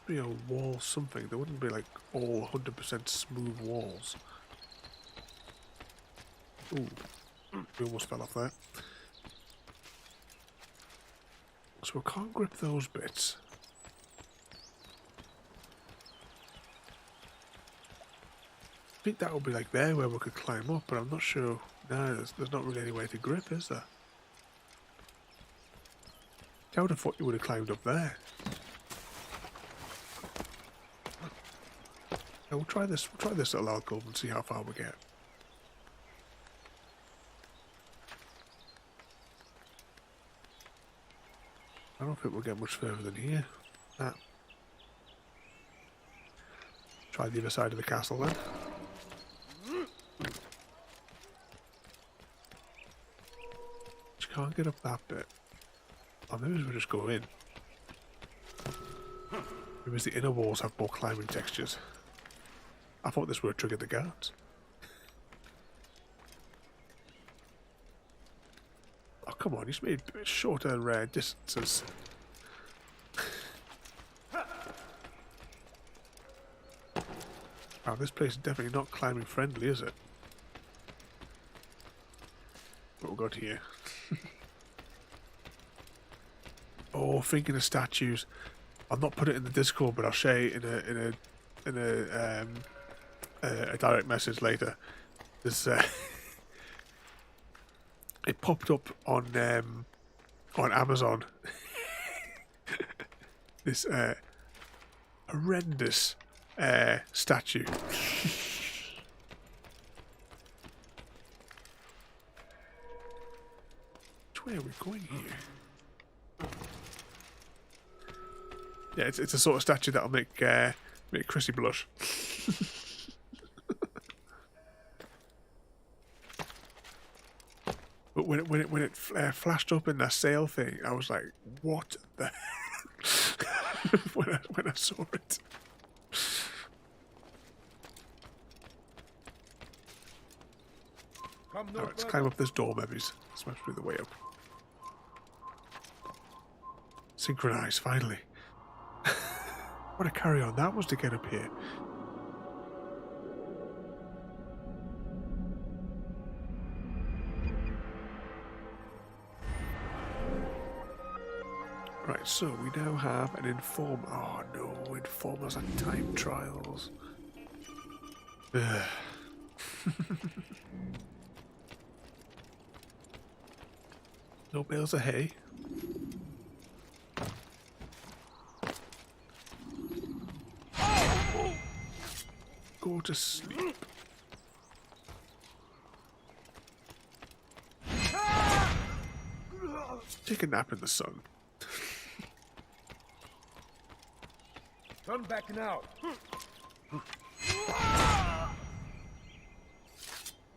Be a wall something. There wouldn't be like all 100% smooth walls. Ooh, we almost fell off there. So we can't grip those bits. I think that would be like there where we could climb up, but I'm not sure. No, there's not really any way to grip, is there? I would have thought you would have climbed up there. Now we'll try this little alcove and see how far we get. I don't think we'll get much further than here. Nah. Try the other side of the castle then. Just can't get up that bit. Or maybe we'll just go in. Maybe the inner walls have more climbing textures. I thought this would have triggered the guards. Oh, come on, he's made shorter distances. Wow, this place is definitely not climbing friendly, is it? What we got here? Oh, thinking of statues. I'll not put it in the Discord, but I'll share it in a direct message later. There's it popped up on Amazon. This horrendous statue. Which way are we going here? Yeah, it's a sort of statue that'll make Chrissy blush. But when it flashed up in that sail thing, I was like, "What the hell?" when I saw it. Alright, let's climb up this door, maybe. Smash through the way up. Synchronize, finally. What a carry on that was to get up here. Right, so we now have an informer. Oh no, informers and time trials. No bales of hay. Go to sleep. Take a nap in the sun. Turn back now.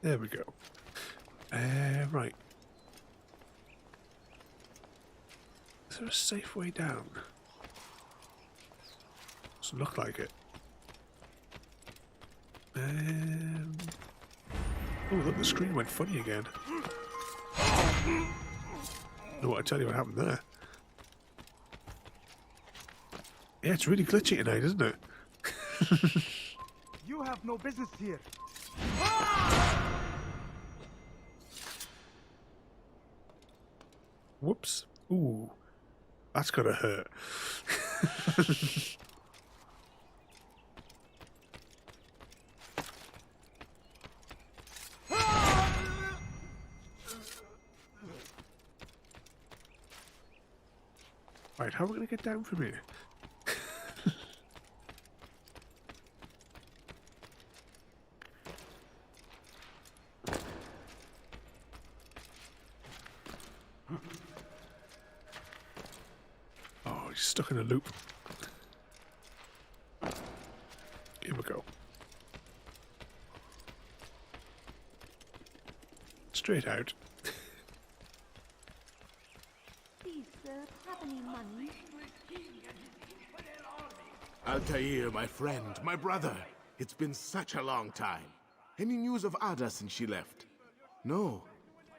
There we go. Right. Is there a safe way down? Doesn't look like it. Oh, look, the screen went funny again. No, what I tell you what happened there. Yeah, it's really glitchy tonight, isn't it? You have no business here. Whoops. Ooh. That's gotta hurt. Right, how are we gonna get down from here? Oh, he's stuck in a loop. Here we go. Straight out. Please, sir, have any money? Altair, my friend, my brother. It's been such a long time. Any news of Ada since she left? No.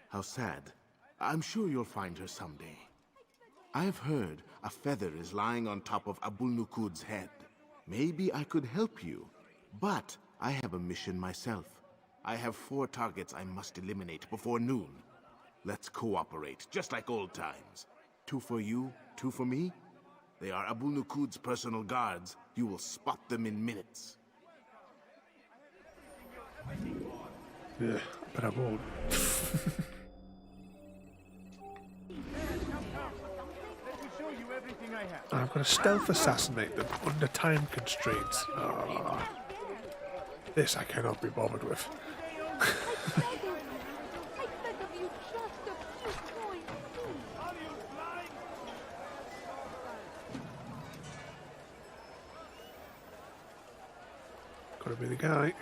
How sad. I'm sure you'll find her someday. I've heard a feather is lying on top of Abul-Nukud's head. Maybe I could help you, but I have a mission myself. I have 4 targets I must eliminate before noon. Let's cooperate, just like old times. 2 for you, 2 for me. They are Abul-Nukud's personal guards. You will spot them in minutes. Yeah, but I won't. I'm going to stealth assassinate them under time constraints. This I cannot be bothered with. Gotta be the guy.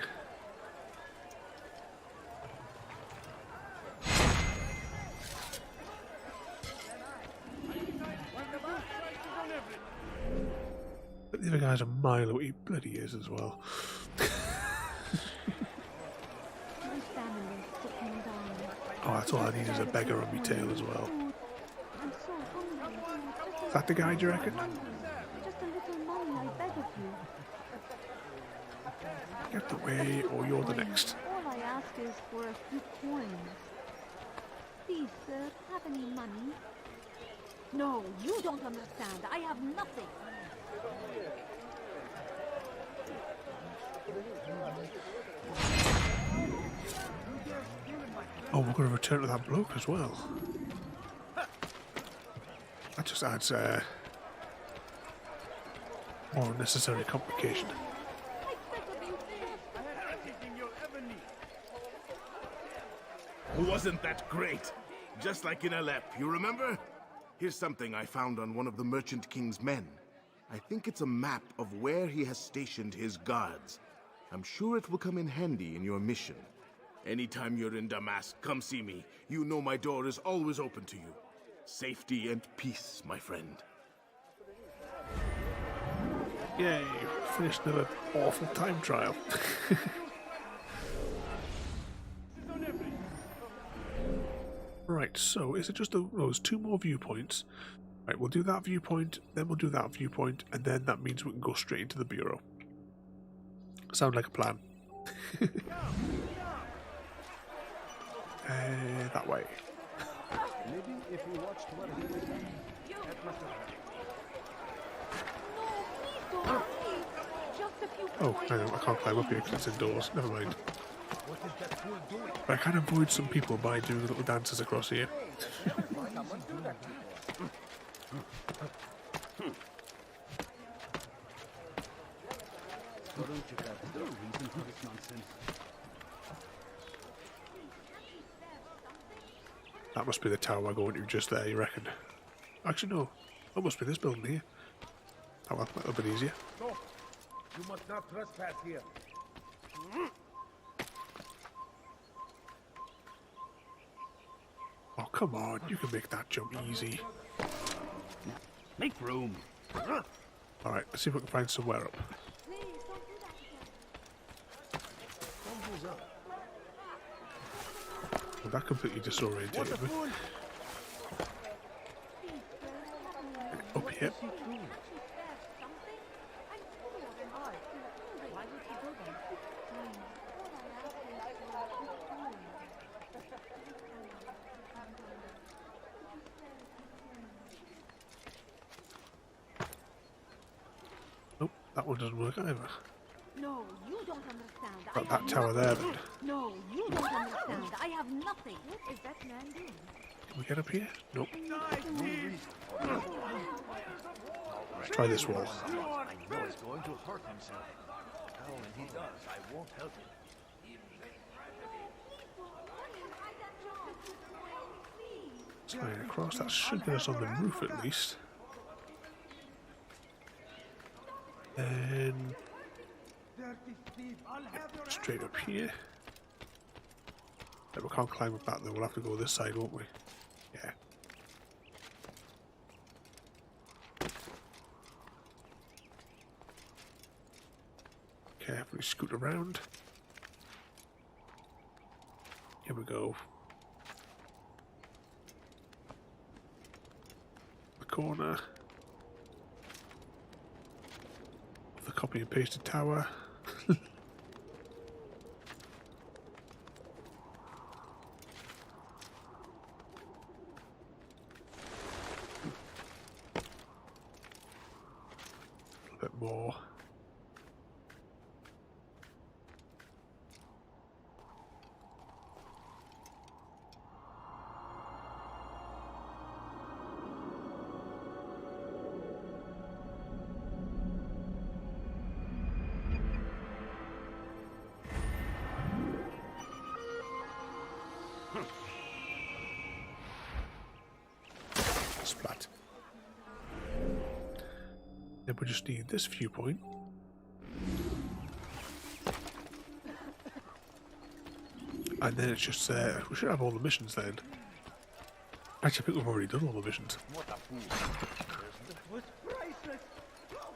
But the other guy's a mile away. He bloody is as well. Oh, that's all I need is a beggar on my tail as well. Is that the guy, do you reckon? Just a little money, I beg of you. Get the way, or you're the next. All I ask is for a few coins. Please, sir, have any money? No, you don't understand. I have nothing. Oh, we're going to return to that bloke as well. That just adds more unnecessary complication. Wasn't that great? Just like in Alep, you remember? Here's something I found on one of the Merchant King's men. I think it's a map of where he has stationed his guards. I'm sure it will come in handy in your mission. Anytime you're in Damascus, come see me. You know my door is always open to you. Safety and peace, my friend. Yay, finished another awful time trial. Right, so is it just those 2 more viewpoints? Right, we'll do that viewpoint, then we'll do that viewpoint, and then that means we can go straight into the bureau. Sound like a plan. That way. Maybe if we watched what he was doing, that must have Oh, hang on, I can't climb up here because it's indoors. Never mind. But I can avoid some people by doing little dances across here. That must be the tower we're going to just there, you reckon? Actually, no. That must be this building here. Oh well, that'll be easier. No, you must not trespass here. Oh, come on. You can make that jump easy. Make room. Alright, let's see if we can find somewhere up. Well, that completely disorientated me. Up here. Nope, that one doesn't work either. No, you don't understand. Got that tower there then. No, you don't understand. I have nothing. What is that man doing? Can we get up here? Nope. Let's try this wall. I know he's going to hurt himself. Now when he does, I won't help him. Sliding across, that should get us on the roof at least. Then straight up here. We can't climb up that though, we'll have to go this side, won't we? Yeah. Carefully scoot around. Here we go. The corner. The copy and pasted tower. A bit more. Splat. Then we just need this viewpoint. And then it's just, we should have all the missions then. Actually, I think we've already done all the missions.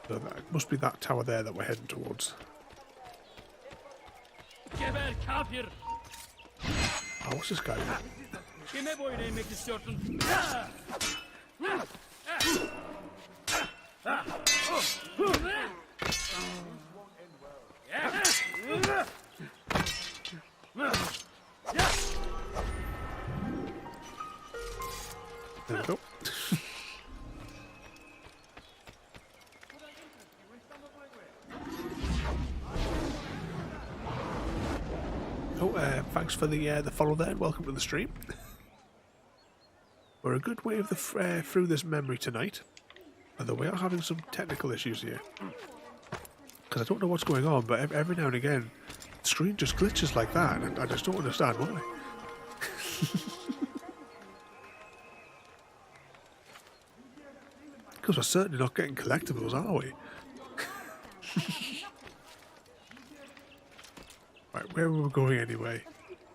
So that must be that tower there that we're heading towards. Oh, what's this guy doing? There we go. Thanks for the follow there, and welcome to the stream. We're a good way of through this memory tonight, although we are having some technical issues here. Because I don't know what's going on, but every now and again, the screen just glitches like that, and I just don't understand why. Because we're certainly not getting collectibles, are we? Right, where were we going anyway?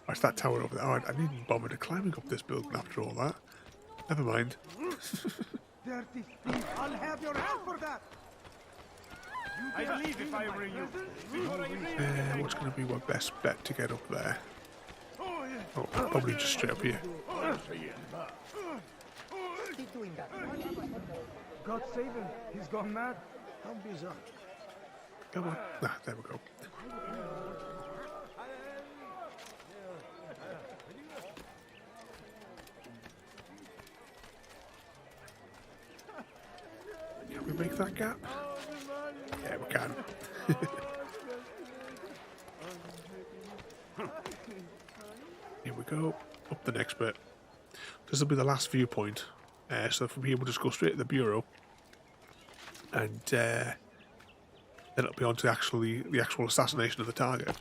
Oh, it's that tower over there. Oh, I needn't bother to climbing up this building after all that. Never mind. Dirty thief, I'll have your hand for that. I'd leave if I were you. What's going to be my best bet to get up there? Oh, probably just straight up here. God save him, he's gone mad. How bizarre. Come on. Ah, there we go. Can we make that gap? Yeah, we can. Here we go. Up the next bit. This will be the last viewpoint. So from here we'll just go straight to the bureau. And then it'll be on to the actual assassination of the target.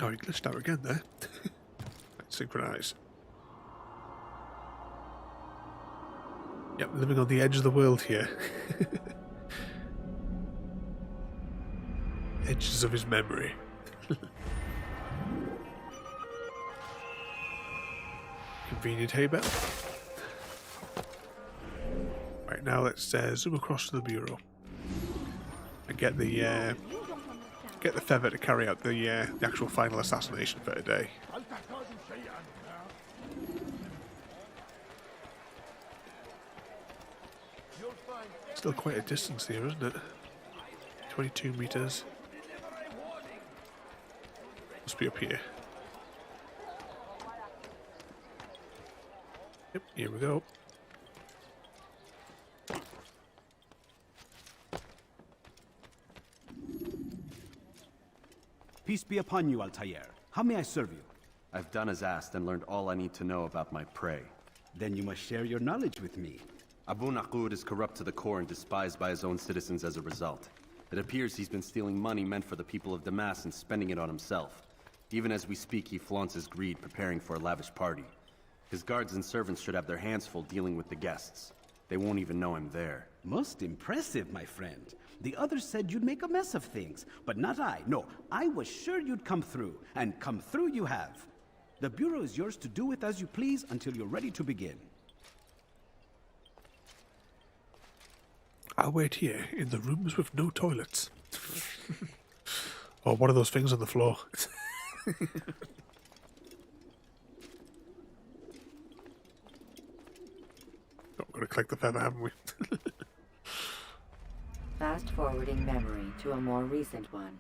Oh, he glitched out again there. Synchronize. Yep, living on the edge of the world here. Edges of his memory. Convenient hay bale. Right, now let's zoom across to the bureau and get the feather to carry out the actual final assassination for today. Still quite a distance here, isn't it? 22 meters. Must be up here. Yep, here we go. Peace be upon you, Altair. How may I serve you? I've done as asked and learned all I need to know about my prey. Then you must share your knowledge with me. Abu Naqud is corrupt to the core and despised by his own citizens as a result. It appears he's been stealing money meant for the people of Damas and spending it on himself. Even as we speak, he flaunts his greed, preparing for a lavish party. His guards and servants should have their hands full dealing with the guests. They won't even know I'm there. Most impressive, my friend. The others said you'd make a mess of things, but not I. No, I was sure you'd come through, and come through you have. The Bureau is yours to do with as you please until you're ready to begin. I'll wait here in the rooms with no toilets. Or one of those things on the floor. Not going to collect the feather, haven't we? Fast forwarding memory to a more recent one.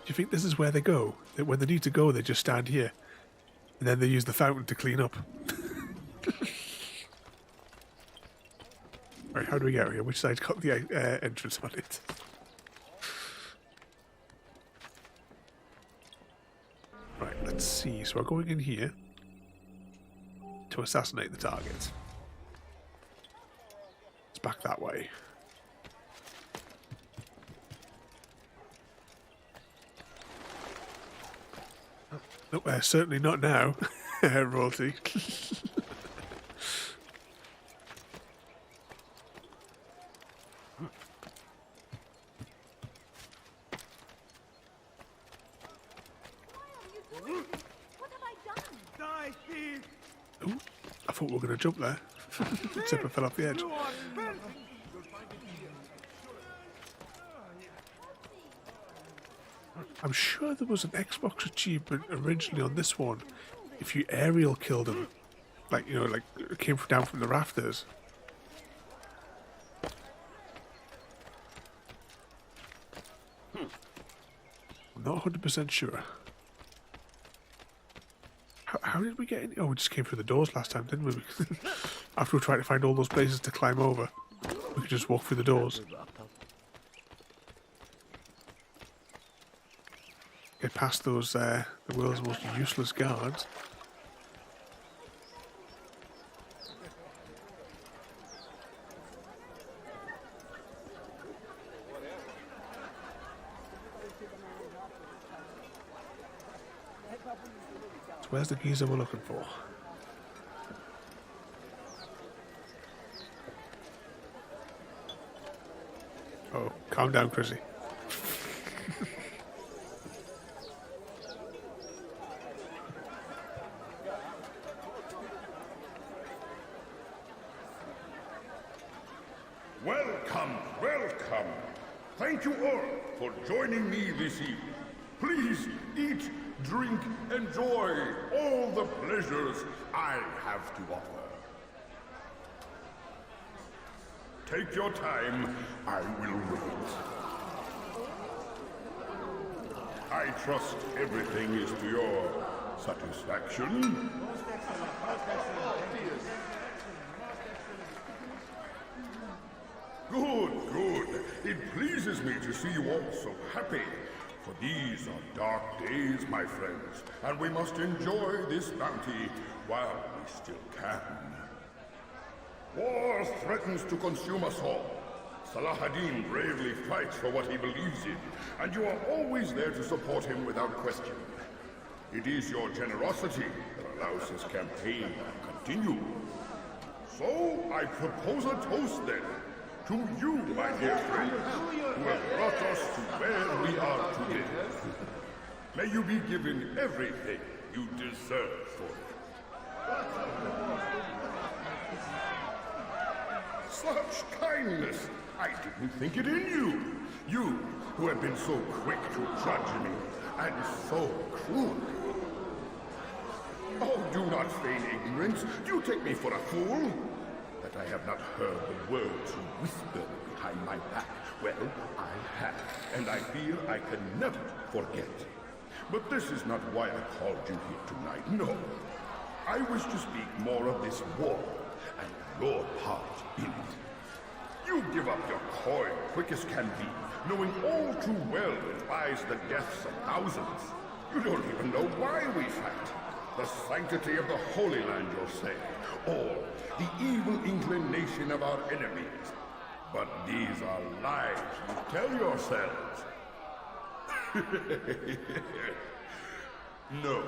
Do you think this is where they go? That when they need to go, they just stand here. And then they use the fountain to clean up. Right, how do we get out here? Which side's got the entrance on it? Right, let's see. So we're going in here to assassinate the target. It's back that way. Nope, certainly not now, royalty. Ooh, I thought we were going to jump there. Zipper fell off the edge. I'm sure there was an Xbox achievement originally on this one. If you aerial killed him, like, you know, like it came down from the rafters. I'm not 100% sure. How did we get in? Oh, we just came through the doors last time, didn't we? After we tried to find all those places to climb over, we could just walk through the doors. Get past those, the world's most useless guards. So where's the geezer we're looking for? Oh, calm down, Chrissy. Welcome, welcome. Thank you all for joining me this evening. Please eat, drink, enjoy all the pleasures I have to offer. Take your time. I will wait. I trust everything is to your satisfaction. Good, good. It pleases me to see you all so happy. For these are dark days, my friends, and we must enjoy this bounty while we still can. War threatens to consume us all. Salah-ad-Din bravely fights for what he believes in, and you are always there to support him without question. It is your generosity that allows his campaign to continue. So, I propose a toast then, to you, my dear friends, who have brought us to where we are today. May you be given everything you deserve for it. Such kindness! I didn't think it in you. You, who have been so quick to judge me, and so cruel. Oh, do not feign ignorance. Do you take me for a fool? That I have not heard the words you whisper behind my back. Well, I have, and I fear I can never forget. But this is not why I called you here tonight, no. I wish to speak more of this war, and your part in it. You give up your coin quick as can be, knowing all too well it buys the deaths of thousands. You don't even know why we fight. The sanctity of the Holy Land, you'll say, or the evil inclination of our enemies. But these are lies you tell yourselves. No,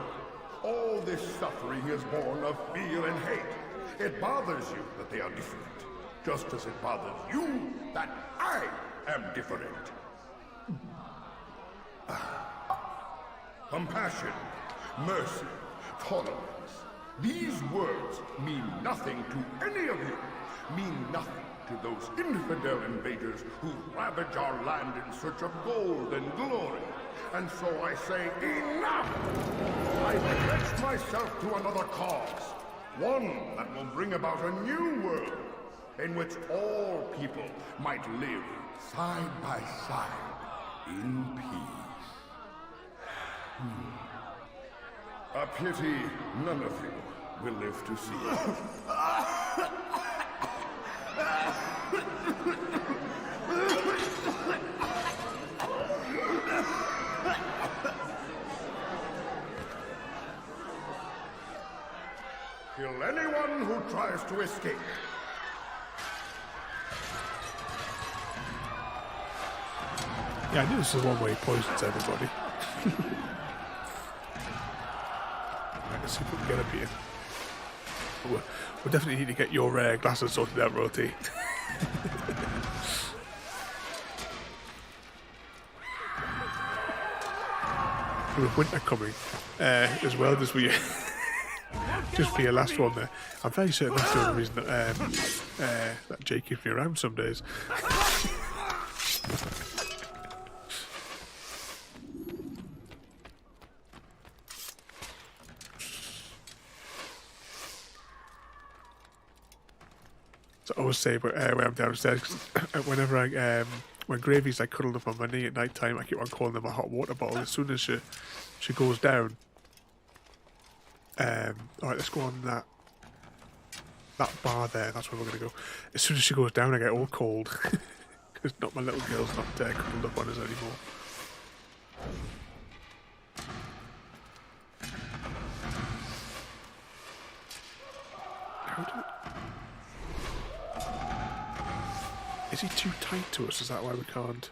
all this suffering is born of fear and hate. It bothers you that they are different, just as it bothers you that I am different. Compassion, mercy, tolerance. These words mean nothing to any of you, mean nothing to those infidel invaders who ravage our land in search of gold and glory. And so I say, enough! I pledge myself to another cause, one that will bring about a new world, in which all people might live side by side in peace. A pity none of you will live to see it. Kill anyone who tries to escape. Yeah, I knew this is one way he poisons everybody. Let's see if we can get up here. We'll definitely need to get your glasses sorted out, Roti. With winter coming, as well as we just for your last one there. I'm very certain that's the only reason that Jake keeps me around some days. So I always say when I'm downstairs, whenever when Gravy's like cuddled up on my knee at night time, I keep on calling them a hot water bottle. As soon as she goes down, alright, let's go on that bar there. That's where we're gonna go. As soon as she goes down, I get all cold because not my little girl's not cuddled up on us anymore. Is he too tight to us? Is that why we can't?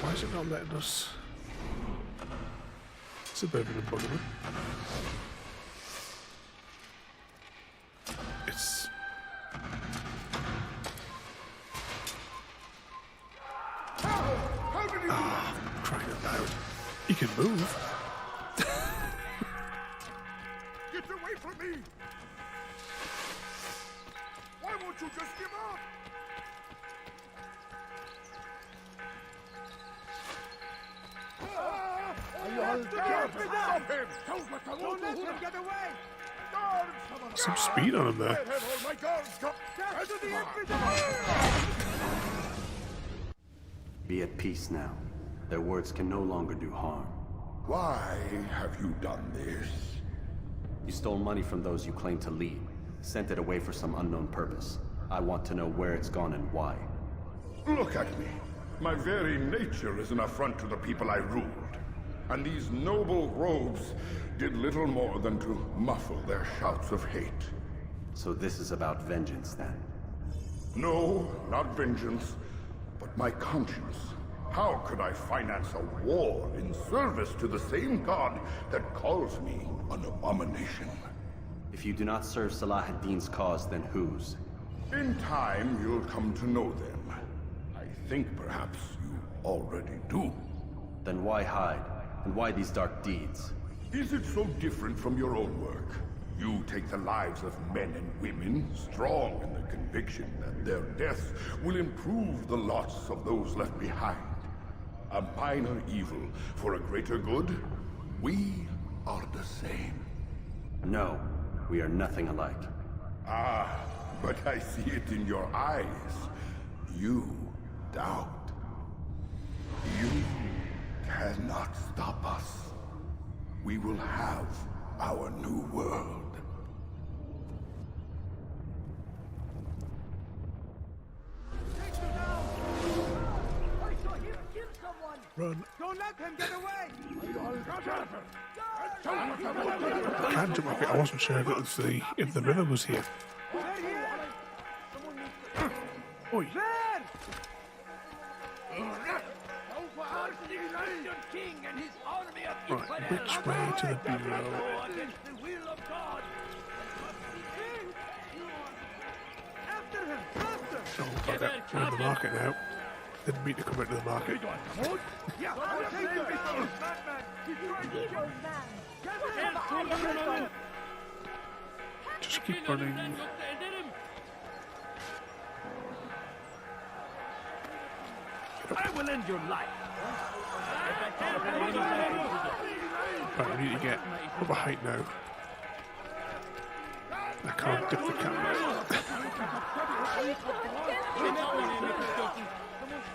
Why is it not letting us? It's a bit of an embodiment. It's... Ah, crying out loud. He can move. Get away from me! Why won't you just give up? Don't let him get away! Some speed on him there. Be at peace now. Their words can no longer do harm. Why have you done this? You stole money from those you claim to lead, sent it away for some unknown purpose. I want to know where it's gone and why. Look at me. My very nature is an affront to the people I ruled. And these noble robes did little more than to muffle their shouts of hate. So this is about vengeance, then? No, not vengeance, but my conscience. How could I finance a war in service to the same god that calls me an abomination? If you do not serve Salah ad-Din's cause, then whose? In time, you'll come to know them. I think perhaps you already do. Then why hide? And why these dark deeds? Is it so different from your own work? You take the lives of men and women, strong in the conviction that their deaths will improve the lots of those left behind. A minor evil for a greater good? We are the same. No, we are nothing alike. Ah, but I see it in your eyes. You doubt. You cannot stop us. We will have our new world. Run. Don't let him get away! I can't jump off it. I wasn't sure if it was if the river was here. Oi. Right, which way to the bureau? Oh, bugger. We're in the market now. Didn't mean to come into the market. Just keep running. I will end your life. Right, we need to get up a height now. I can't dip the camera.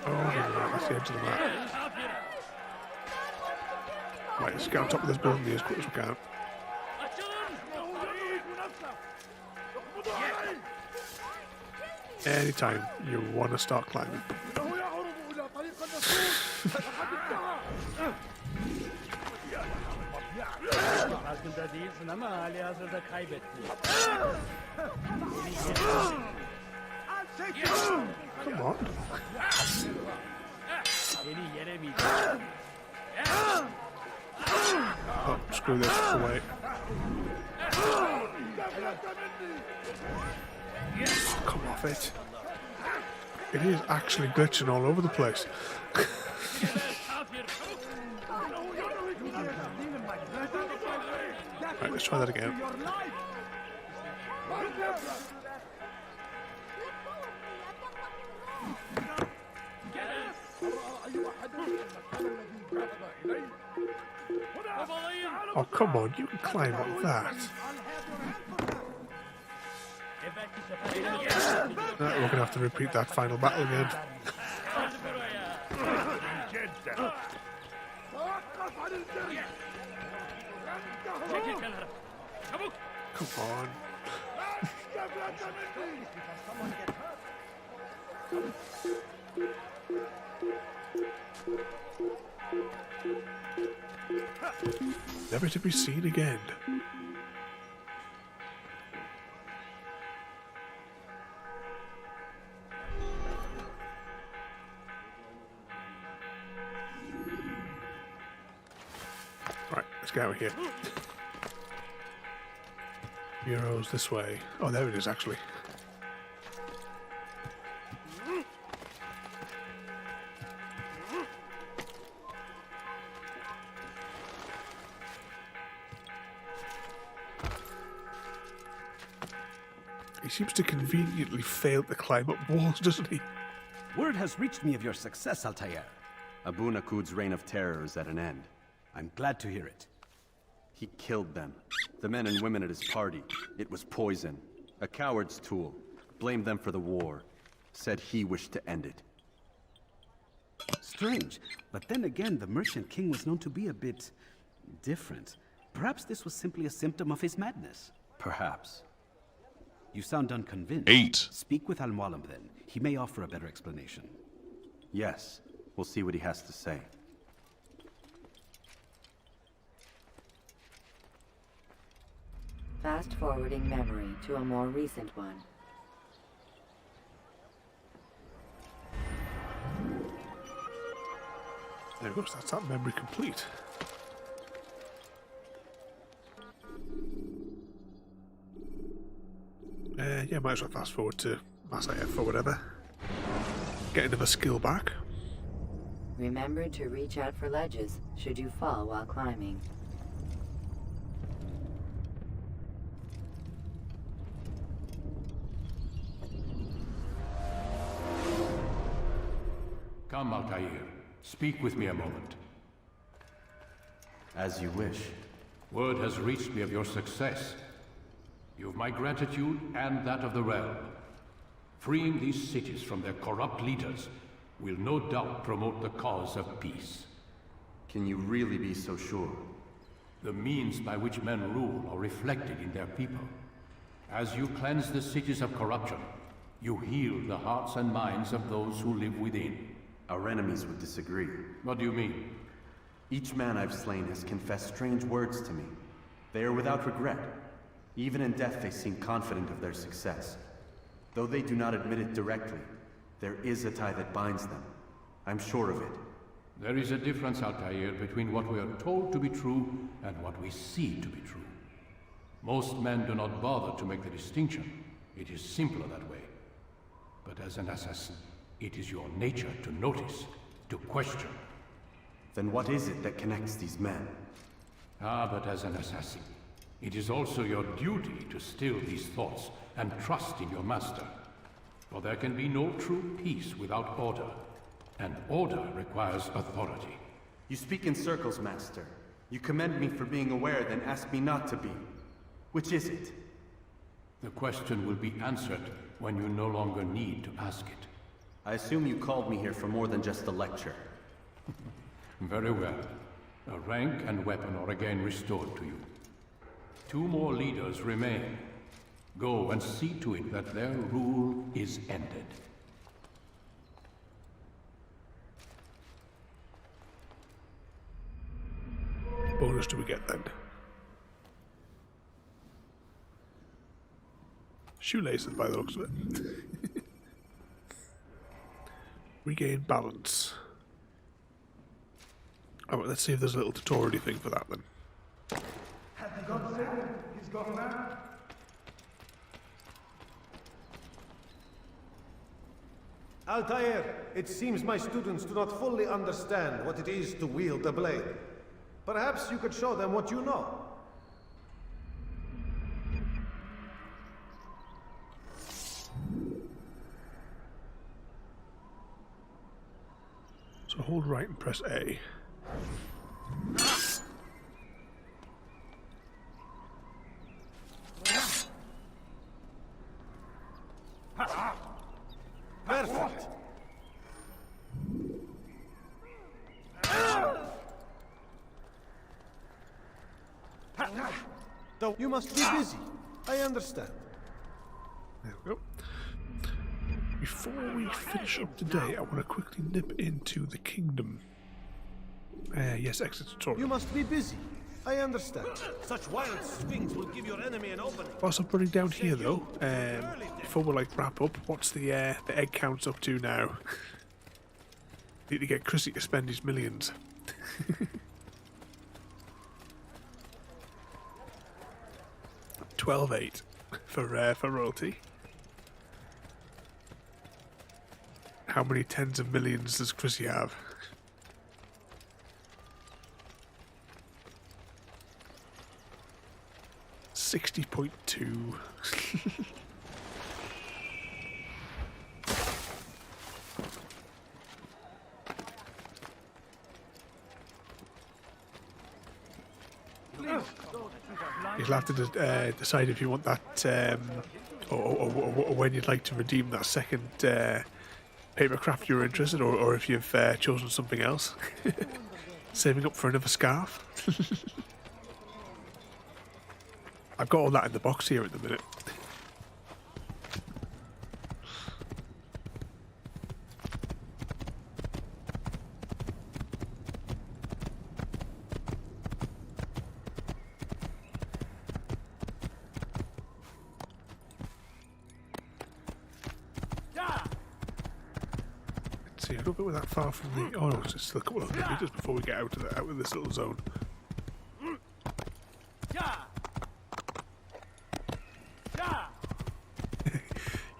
Oh, right, that's the edge of the map. Right, let's get on top of this building as quick as we can. Anytime you want to start climbing. Come on. Oh, screw this. Away. Come off it. It is actually glitching all over the place. Right, let's try that again. Oh, come on, you can climb like that. We're going to have to repeat that final battle again. Come on. Never to be seen again. Right, let's get out of here. Bureau's this way. Oh, there it is, actually. He seems to conveniently fail to climb up walls, doesn't he? Word has reached me of your success, Altair. Abu Nakud's reign of terror is at an end. I'm glad to hear it. He killed them. The men and women at his party. It was poison. A coward's tool. Blamed them for the war. Said he wished to end it. Strange, but then again, the Merchant King was known to be a bit different. Perhaps this was simply a symptom of his madness. Perhaps. You sound unconvinced. 8. Speak with Al-Mualim then. He may offer a better explanation. Yes. We'll see what he has to say. Fast-forwarding memory to a more recent one. There goes, that's that memory complete. Yeah, might as well fast forward to Mass IF or whatever. Get another skill back. Remember to reach out for ledges should you fall while climbing. Come, Altair. Speak with me a moment. As you wish. Word has reached me of your success. You've my gratitude and that of the realm. Freeing these cities from their corrupt leaders will no doubt promote the cause of peace. Can you really be so sure? The means by which men rule are reflected in their people. As you cleanse the cities of corruption, you heal the hearts and minds of those who live within. Our enemies would disagree. What do you mean? Each man I've slain has confessed strange words to me. They are without regret. Even in death they seem confident of their success. Though they do not admit it directly, there is a tie that binds them. I'm sure of it. There is a difference, Altair, between what we are told to be true and what we see to be true. Most men do not bother to make the distinction. It is simpler that way. But as an assassin, it is your nature to notice, to question. Then what is it that connects these men? Ah, but as an assassin, it is also your duty to still these thoughts and trust in your master. For there can be no true peace without order, and order requires authority. You speak in circles, Master. You commend me for being aware, then ask me not to be. Which is it? The question will be answered when you no longer need to ask it. I assume you called me here for more than just a lecture. Very well. A rank and weapon are again restored to you. 2 more leaders remain. Go and see to it that their rule is ended. Bonus do we get then? Shoelaces by the looks of it. Regain balance. Alright, let's see if there's a little tutorial thing for that then. Have you got Satan? He's gone mad. Altair, it seems my students do not fully understand what it is to wield a blade. Perhaps you could show them what you know. So hold right and press A. Perfect. Though you must be busy. I understand. There we go. Before we finish up today, I want to quickly nip into the kingdom. Yes, exit tutorial. You must be busy. I understand. Such wild swings will give your enemy an opening. Whilst I'm running down here, though, before we wrap up, what's the egg counts up to now? Need to get Chrissy to spend his millions. $12.8 for royalty. How many tens of millions does Chrissy have? $60.2. You'll have to decide if you want that, or when you'd like to redeem that second papercraft you're interested, or if you've chosen something else. Saving up for another scarf. I've got all that in the box here at the minute. See, I don't think we're that far from the. Oh no, it's just a couple of meters before we get out of this little zone.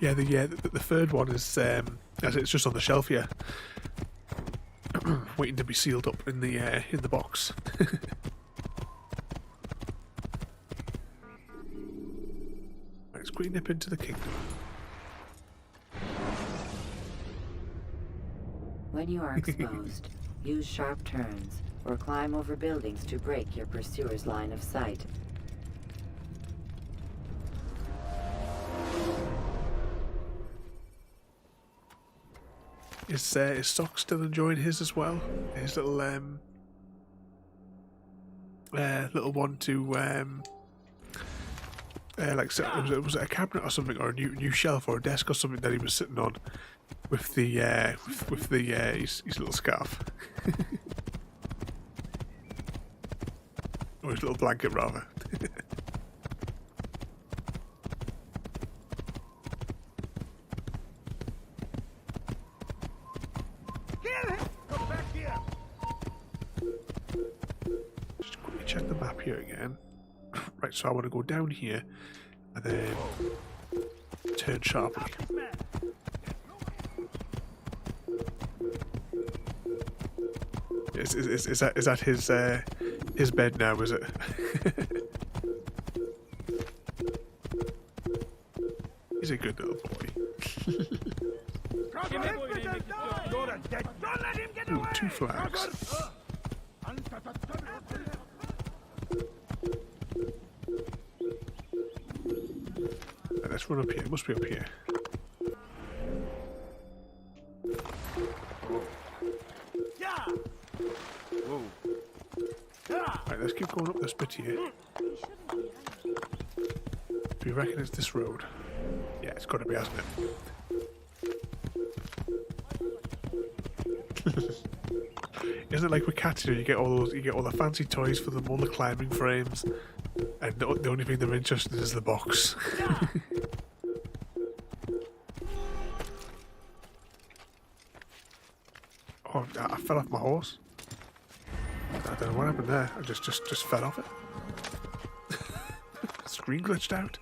Yeah, the third one is it's just on the shelf here, waiting to be sealed up in the box. Let's quickly nip into the kingdom. When you are exposed, use sharp turns or climb over buildings to break your pursuer's line of sight. Is Sock still enjoying his as well? His little little one to like was it a cabinet or something, or a new shelf or a desk or something that he was sitting on with the his little scarf. Or his little blanket rather. Just quickly check the map here again. Right, so I want to go down here and then turn sharply. Is that his bed now? Is it? He's a good little boy. Ooh, 2 flags. Let's run up here. It must be up here. Right, let's keep going up this bit here. Do you reckon it's this road? Yeah, it's got to be, hasn't it? Isn't it like with cats? You get all the fancy toys for them, all the climbing frames, and the only thing they're interested in is the box. Oh, I fell off my horse. I don't know what happened there. I just fell off it. Screen glitched out.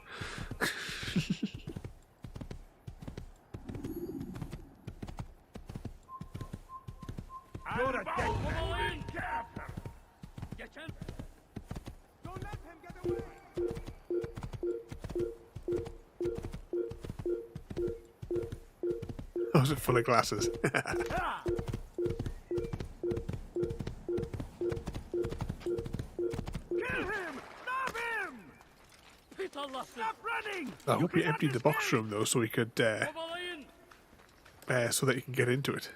Oh, is it full of glasses? I hope he emptied the box room though, so he could, so that he can get into it.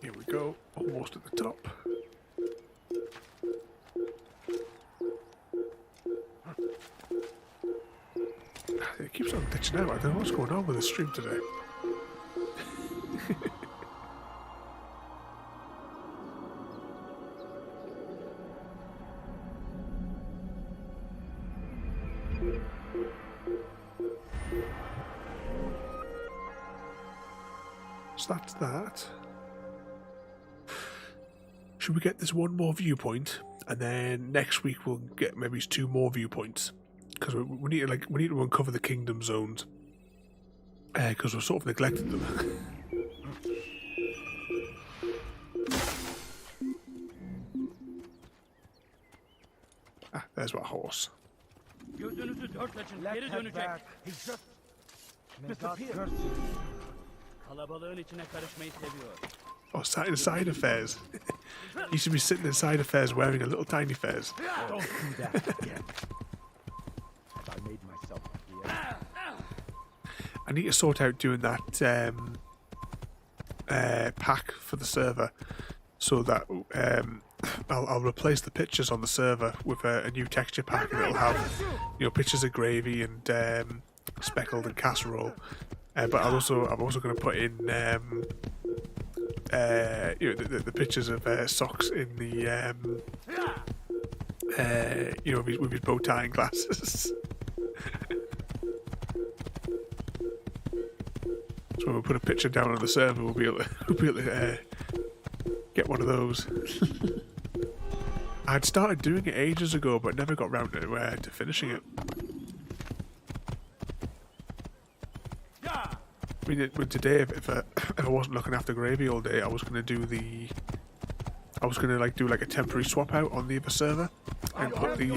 Here we go, almost at the top. It keeps on glitching out. I don't know what's going on with the stream today. So that's that. Should we get this one more viewpoint, and then next week we'll get maybe 2 more viewpoints, because we need to uncover the kingdom zones, because we've sort of neglected them. There's my horse. Gözünüzü dört açın, Let's geri head dönecek. back. He's just... May God Disappeared. curse you. Kalabalığın içine karışmayı seviyor. Oh, sat inside affairs. You should be sitting inside affairs wearing a little tiny fez. Don't do that again. Have I made myself clear? I need to sort out doing that pack for the server, so that I'll replace the pictures on the server with a new texture pack, and it'll have, you know, pictures of gravy and speckled and casserole. But I'm also going to put in you know, the pictures of socks in the you know, with his bow tie and glasses. So when we put a picture down on the server, we'll be able to get one of those. I'd started doing it ages ago, but never got round to finishing it. I mean, today, if I wasn't looking after gravy all day, I was gonna do like a temporary swap out on the other server and put the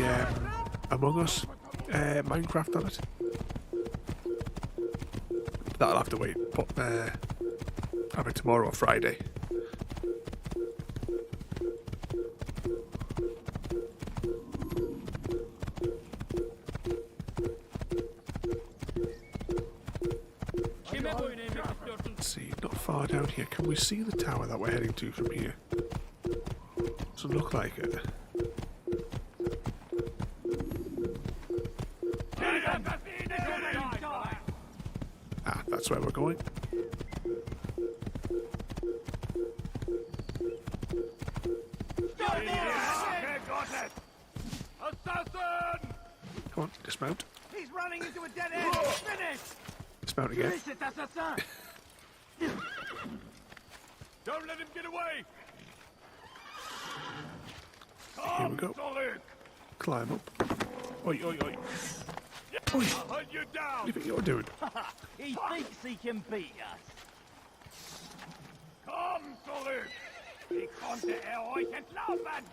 Among Us Minecraft on it. That'll have to wait. But either tomorrow or Friday. Let's see, not far down here. Can we see the tower that we're heading to from here? Doesn't look like it. Ah, that's where we're going. Assassin! Come on, dismount. He's running into a dead end. Finish! Dismount again. Finish it, assassin! Don't let him get away! Here we go. Climb up. Oi, oi, oi. Oi! Hunt you down! What do you think you're doing? He thinks he can beat us. Komm zurück! Wie konnte euch entlaufen?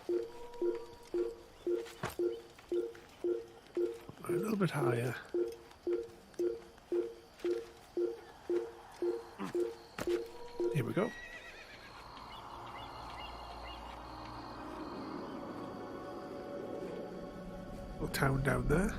A little bit higher. Here we go. Little town down there.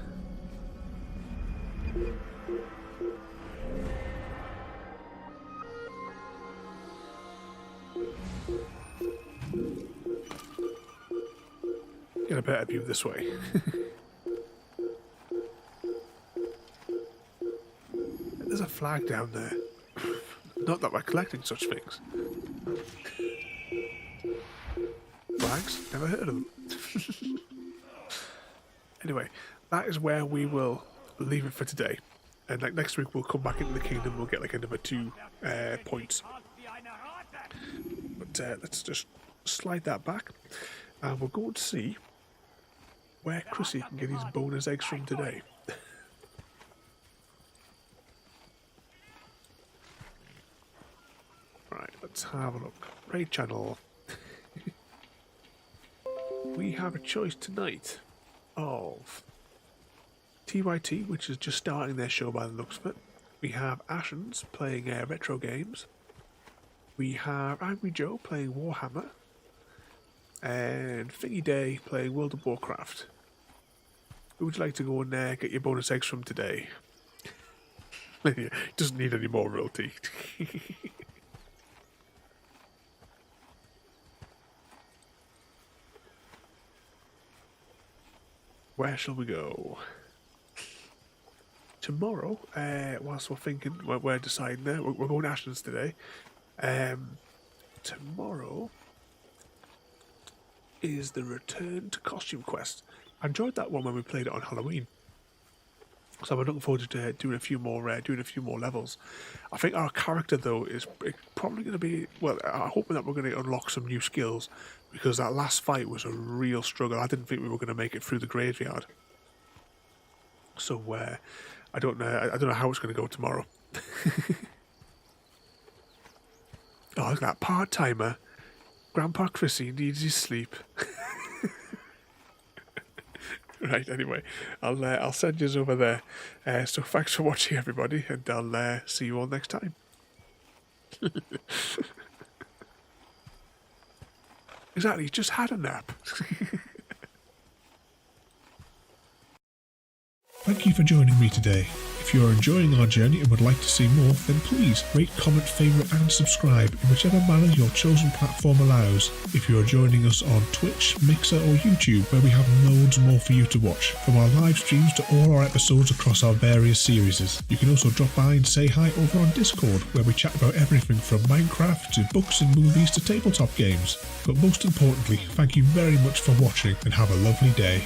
Get a better view this way. There's a flag down there. Not that we're collecting such things. Flags? Never heard of them. Anyway, that is where we will leave it for today. And like next week we'll come back into the kingdom, we'll get like another 2 points. But let's just slide that back. And we'll go and see where Chrissy can get his bonus eggs from today. Right, let's have a look. Raid channel. We have a choice tonight of TYT, which is just starting their show by the looks of it. We have Ashens playing retro games. We have Angry Joe playing Warhammer. And Thingy Day playing World of Warcraft. Who would you like to go and get your bonus eggs from today? Doesn't need any more royalty. Where shall we go? Tomorrow, whilst we're thinking, we're deciding there, we're going to Ashton's today. Tomorrow is the Return to Costume Quest. I enjoyed that one when we played it on Halloween. So I'm looking forward to doing a few more levels. I think our character though is probably going to be, well, I'm hoping that we're going to unlock some new skills, because that last fight was a real struggle. I didn't think we were going to make it through the graveyard. So I don't know how it's going to go tomorrow. Oh, look at that part-timer. Grandpa Chrissy needs his sleep. Right, anyway, I'll send you over there. So thanks for watching, everybody, and I'll see you all next time. Exactly, just had a nap. Thank you for joining me today. If you are enjoying our journey and would like to see more, then please rate, comment, favourite and subscribe in whichever manner your chosen platform allows. If you are joining us on Twitch, Mixer or YouTube, where we have loads more for you to watch, from our live streams to all our episodes across our various series. You can also drop by and say hi over on Discord, where we chat about everything from Minecraft to books and movies to tabletop games. But most importantly, thank you very much for watching and have a lovely day.